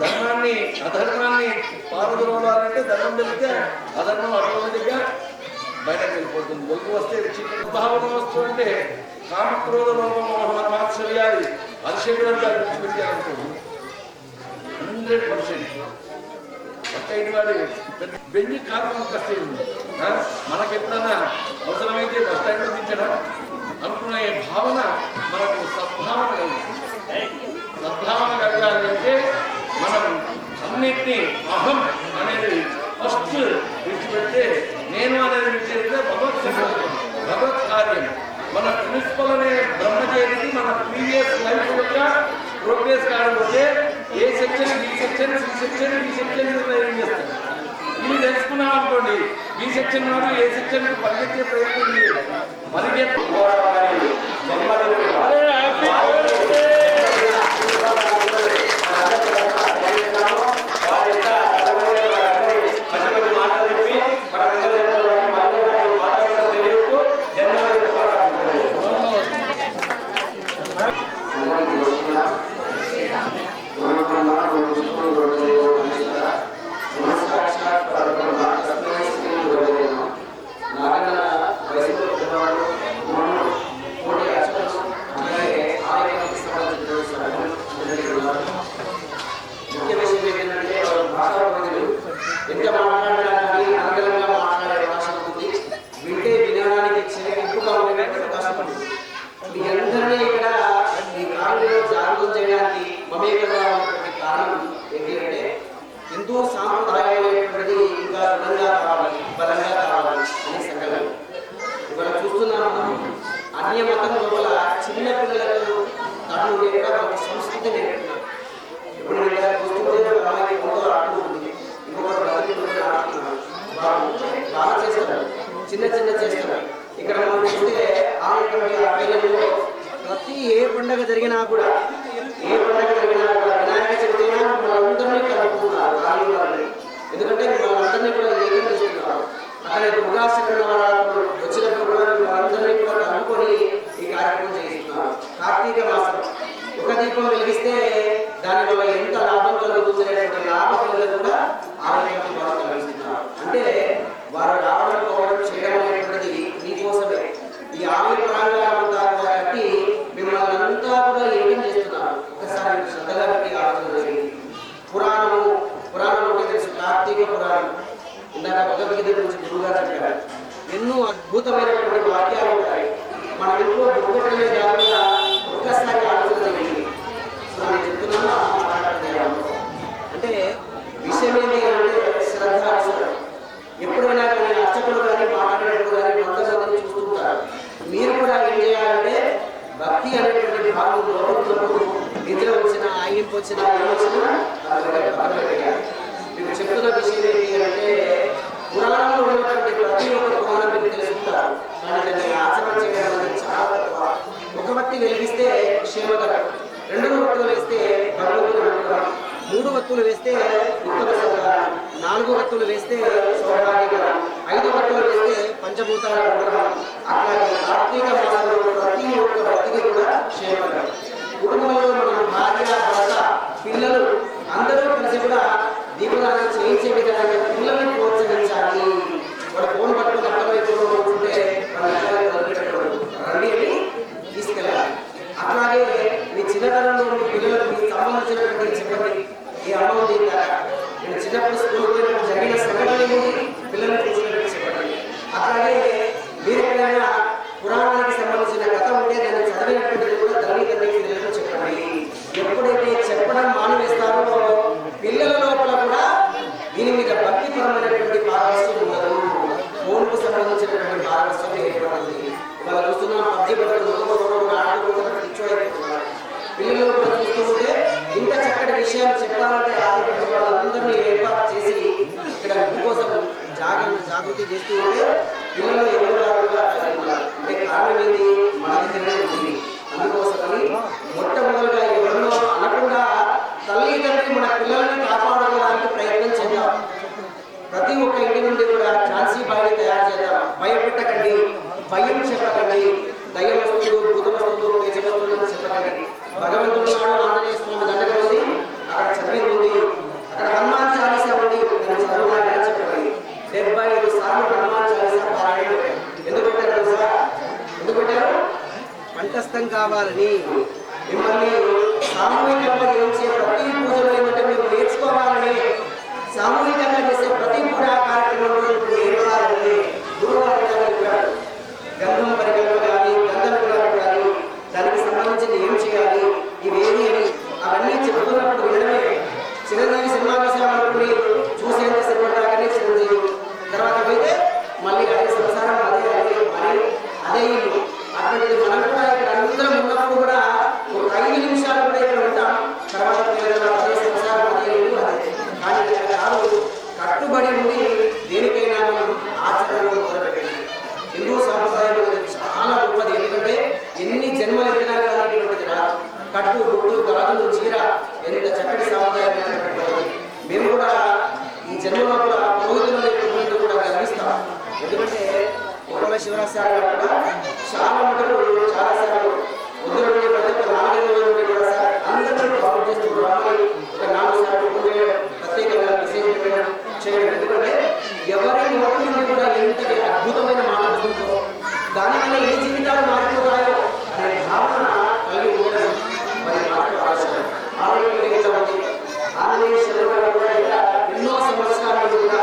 ధర్మాన్ని అధర్మాన్ని పారదోలాలంటే ధర్మం తెలిస్తే అధర్మం ఆటోమేటిక్గా బయటకు వెళ్ళిపోతుంది. వెలుగు వస్తే చీకటి భావన వస్తూ అంటే కామక్రోధ లోపమోహన మాత్సర్యాది అరిషేకులంతా విడిచిపెట్టాలనుకోండి 100%. పక్కైన వాడు బెంజి కారణం కష్టం ఉంది. మనకు ఎప్పుడన్నా అవసరమైతే బస్ స్టాండ్లో దించడం అనుకునే భావన మనకు సద్భావన కలగాలి అంటే మనం అన్నింటినీ అహం అనేది ఫస్ట్ విడిచిపెడితే నేను అనేది విడిచిపెడితే భగవత్ కార్యం. మన ప్రిన్సిపల్ అనే బ్రహ్మజయనికి మన ప్రీవియస్ లైఫ్ యొక్క ప్రోగ్రెస్ కాకపోతే A section B section C section D section ఏం చేస్తారు. ఇది తెలుసుకున్నాం అనుకోండి, బి సెక్షన్ వాడు ఏ సెక్షన్ పరిగెత్తే ప్రయత్నం చేయదు. ఎంత మాట్లాడడానికి అనుకూలంగా మాట్లాడే భాష ఉంది. వింటే వినడానికి చెవింపుగా ఉండేటువంటి కష్టపడుతుంది. మీ అందరినీ ఇక్కడ ఈ కాలంలో జాగృతం చేయడానికి మమేకంగా ఉన్నటువంటి కారణం ఏంటంటే హిందూ సాంప్రదాయమైనటువంటిది ఇంకా బలంగా కావాలి అనే సంకల్పం. ఇవాళ చూస్తున్నాము అన్య మతం లోపల చిన్న పిల్లలకు తను కూడా వాళ్ళకి సంస్కృతి నేర్పుతున్నారు. ఇప్పుడు ఆడుతుంది, ఇంకొకరు ఆడుతున్నారు, బాగా చేస్తారు, చిన్న చేస్తారు. ఇక్కడ మనం చూస్తే ఆలయంలో ప్రతి ఏ పండుగ జరిగినా కూడా వినాయక చవితి మనందరినీ కలుపుతున్నారు ఆలయాలని. ఎందుకంటే మనందరినీ కూడా ఏకం చేస్తున్నారు. అక్కడ దుర్గాశకరణాలు వచ్చినప్పుడు కూడా మనందరినీ కూడా కలుపుకొని ఈ కార్యక్రమం చేస్తున్నారు. కార్తీక మాసం ఒక దీపం వెలిగిస్తే దానివల్ల ఎంత లాభం కలుగుతుందనేటువంటి లాభం కూడా ఆలయం ద్వారా కలిగిస్తున్నారు. అంటే వారు రావడం పోవడం చేయడం అనేటువంటిది మీకోసమే. ఈ ఆలయ ప్రాంగణం అంతా కూడా కట్టి మిమ్మల్ని అంతా కూడా ఏం చేస్తున్నారు. ఒకసారి శ్రద్ధగా పెట్టి ఆలోచన జరిగింది. పురాణం అంటే తెలుసు, కార్తీక పురాణం. ఇందాక భగవద్గీత గురించి గురువుగా చెప్పారు. ఎన్నో అద్భుతమైనటువంటి వాక్యాలు ఉంటాయి. మన ఇంట్లో గురువులే కాకుండా ఒక్కసారి ఆలోచన జరిగింది. నేను చెప్తున్నాను అంటే విషయం ఏంటి అంటే శ్రద్ధ అవసరం. ఎప్పుడైనా కానీ అర్చకులు కానీ మాట్లాడేటప్పుడు కానీ కొంతమంది చూస్తుంటారు. మీరు కూడా ఏం చేయాలంటే భక్తి అనేటువంటి భావం లోపల నిద్ర వచ్చినా ఆయింపు వచ్చినా ఏమొచ్చినా మీకు చెప్తున్న విషయం ఏంటి అంటే పురాణంలో ఉన్నటువంటి ప్రతి ఒక్క పురాణం మీకు తెలుసుకుంటారు. కానీ దాన్ని ఆచరణ చేయడం అనేది చాలా తక్కువ. ఒక భక్తి వెలిగిస్తే క్షేమకరం, 2 వత్తులు వేస్తే భగవంతుడు అనుగ్రహం, 3 వత్తులు వేస్తే ఉత్తమ సంగ్రహం, 4 వత్తులు వేస్తే సౌభాగ్యకరం, 5 వత్తులు వేస్తే పంచభూతాల అనుగ్రహం. అట్లాగే కార్తీక మాసంలో ప్రతి ఒక్క భక్తికి కూడా క్షేమకరం. కుటుంబంలో మన భార్య, భర్త, పిల్లలు అందరూ కలిసి కూడా దీపదానం చేయించే విధానంగా పిల్లల్ని ప్రోత్సహించాలి. వాడు ఫోన్ పట్టుకుని అర్థమైపోతూ ఉంటే రండి అని తీసుకెళ్ళాలి. అట్లాగే మీ చిన్నతనంలో మీ పిల్లలకు మీకు సంబంధించినటువంటి చెప్పండి. ఈ అమ్మ నేను చిన్నప్పుడు స్కూల్ పోయినప్పుడు జరిగిన సంఘటన పిల్లల్ని తీసుకెళ్ళి చెప్పండి. అట్లాగే మీరు ఎక్కడైనా పురాణానికి సంబంధించిన కథ ఉంటే దాన్ని చదివినటువంటిది కూడా తల్లిదండ్రులకి పిల్లలకు చెప్పండి. ఎప్పుడైతే చెప్పడం మానివేస్తారో పిల్లల లోపల కూడా దీని మీద భక్తిపరమైనటువంటి పారవస్యం ఉండదు. ఫోన్కు సంబంధించినటువంటి పారవస్యం ఏర్పడుతుంది. ఇవాళ చూస్తున్నాం పబ్జి పిల్లలు కూడా చూస్తూ ఉంటే ఇంత చక్కటి విషయాలు చెప్పాలంటే వాళ్ళందరినీ ఏర్పాటు చేసి ఇక్కడ కోసం జాగృతి చేస్తూ ఉంటే పిల్లలు ఎవరు అంటే కారణం ఏంటి మన దగ్గరనే ఉంటుంది. అందుకోసమని మొట్టమొదటిగా ఎవరినో అనకుండా తల్లిదండ్రులు మన పిల్లల్ని కాపాడుకోవడానికి ప్రయత్నం చేద్దాం. ప్రతి ఒక్క ఇంటి నుండి కూడా ఝాన్సీ బాయిని తయారు చేద్దాం. భయపెట్టకండి, భయం చెప్పకండి, దయ్యం వస్తువులు, భూత వస్తువులు, నిజ వస్తువులు చెప్పకండి. భగవంతుడు ఆంజనేయ స్వామి దండగా ఉంది, అక్కడ చదివి ఉంది కావాలని, మిమ్మల్ని సామూహికంగా చేసే ప్రతి పూజలో ఏంటంటే మీరు నేర్చుకోవాలని, సామూహికంగా చేసే ప్రతి పూజా కార్యక్రమంలో మీరు నేర్పాలని గురువారు చెప్పారు. గంధం పరికల్పన కానీ, గంధం కానీ, దానికి సంబంధించి ఏం చేయాలి, ఇవేమి అని అవన్నీ చెబుతున్నప్పుడు వినడమే. చిరంజీవి సినిమా చూసామనుకుని చూసేంత సినిమా దాకానే చిరంజీవి, తర్వాత పోయితే మళ్ళీ అదే సంసారం, అదే అదే అని అదే ఇల్లు. అటువంటిది మనం కూడా ఇక్కడ అందరం ఉన్నప్పుడు కూడా ఒక 5 నిమిషాలు కూడా ఇక్కడ ఉంటాం, తర్వాత అదే సంసారం, అదే ఇల్లు, అదే. కానీ ఇక్కడ కాదు, కట్టుబడి ఉండి దేనికైనా మనం ఆచరణలో మొదలుపెట్టింది. హిందూ సాంప్రదాయం చాలా గొప్పది. ఎందుకంటే ఎన్ని జన్మలు ఎత్తినా కానీ ఇటువంటిది రాదు. కట్టు గుట్టు గాజులు చీర ఎంత చక్కటి సాంప్రదాయం. మేము కూడా ఈ జన్మలో కూడా పురోహితులు కూడా గర్విస్తాం. ఎందుకంటే ఒకవేళ శివరాశాలు కూడా చాలా మటుకు చాలా సార్లు ఉద్యోగం ప్రతి ఒక్క 4 రోజుల కూడా సార్ అందరినీ బాగు చేస్తున్నారు. ఒక 4 సార్లు ప్రత్యేకంగా విశేషం చేయడం. ఎందుకంటే ఎవరి నోటి నుండి కూడా ఎంతటి అద్భుతమైన మాట్లాడుతుందో దానివల్ల ఏ జీవితాలు మారిపోతాయో అనే భావన కలిగి ఉండడం మరి మాటలు అవసరం. ఆలయ శరీరాలు కూడా ఎన్నో సంవత్సరాల నుండి కూడా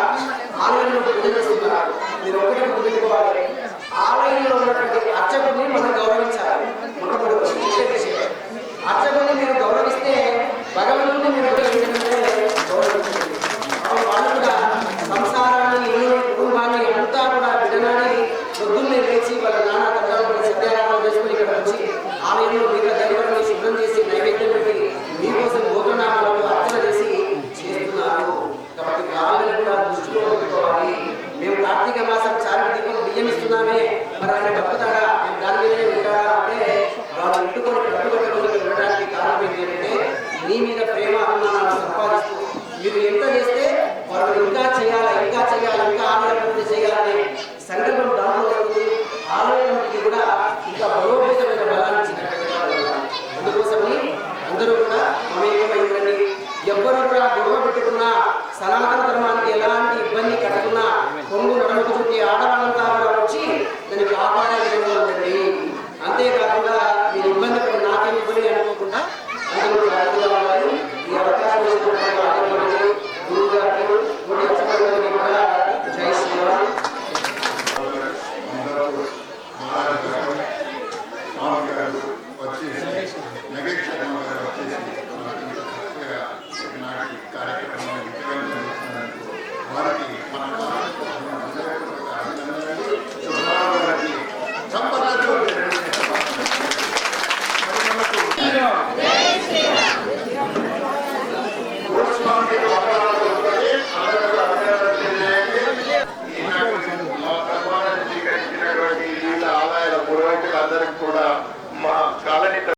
ఆలయంలో పూజ చేస్తున్నారు. మీరు ఒకటి గుర్తుపెట్టుకోవాలి, ఆలయంలో ఉన్నటువంటి అర్చకుడిని మనం గౌరవించాలి. అర్చకుడిని మీరు గౌరవిస్తే భగవంతుని మీరు గౌరవించండి. వాళ్ళు కూడా సంసారాన్ని, ఇల్లు, కుటుంబాన్ని అంతా కూడా విడనాడి పొద్దున్నే లేచి వాళ్ళ నాన్న తల్లి సత్యాగ్రహం చేసుకుని ఇక్కడ వచ్చి ఆలయంలో మిగతా దైవాన్ని శుభ్రం చేసి నైవేద్యం పెట్టి మీకోసం గోత్రనామాలతో అర్చన చేసి చేస్తున్నారు. కాబట్టి వాళ్ళని కూడా దృష్టిలో పెట్టుకోవాలి. మేము కార్తీక మాసం చారి దీపం బియ్యం ఇస్తున్నామే, మరి ఆయన బతుకుతాడా, మేము దాని మీదనే ఉంటాడా అంటే వాళ్ళు ఇంటుకొని కట్టుబట్టుకొని ఉండడానికి కారణం ఏంటంటే మీ మీద ప్రేమ అభిమానాలు సంపాదిస్తూ మీరు ఎంత చేస్తే వాళ్ళు ఇంకా చేయాలి, ఇంకా చేయాలి, ఇంకా ఆలయాభివృద్ధి చేయాలనే సంకల్పం దాంట్లో వస్తుంది. ఆలయానికి కూడా ఇంకా బలోపేతమైన బలాన్ని ఇచ్చినట్టుగా. అందుకోసమని అందరూ కూడా మమేకమైందండి. ఎవ్వరూ కూడా గొడవ పెట్టుకున్నా, సనాతన ధర్మానికి ఎలాంటి ఇబ్బంది కట్టుకున్నా, కొంగు నడమకు చుట్టి ఆడవాళ్ళ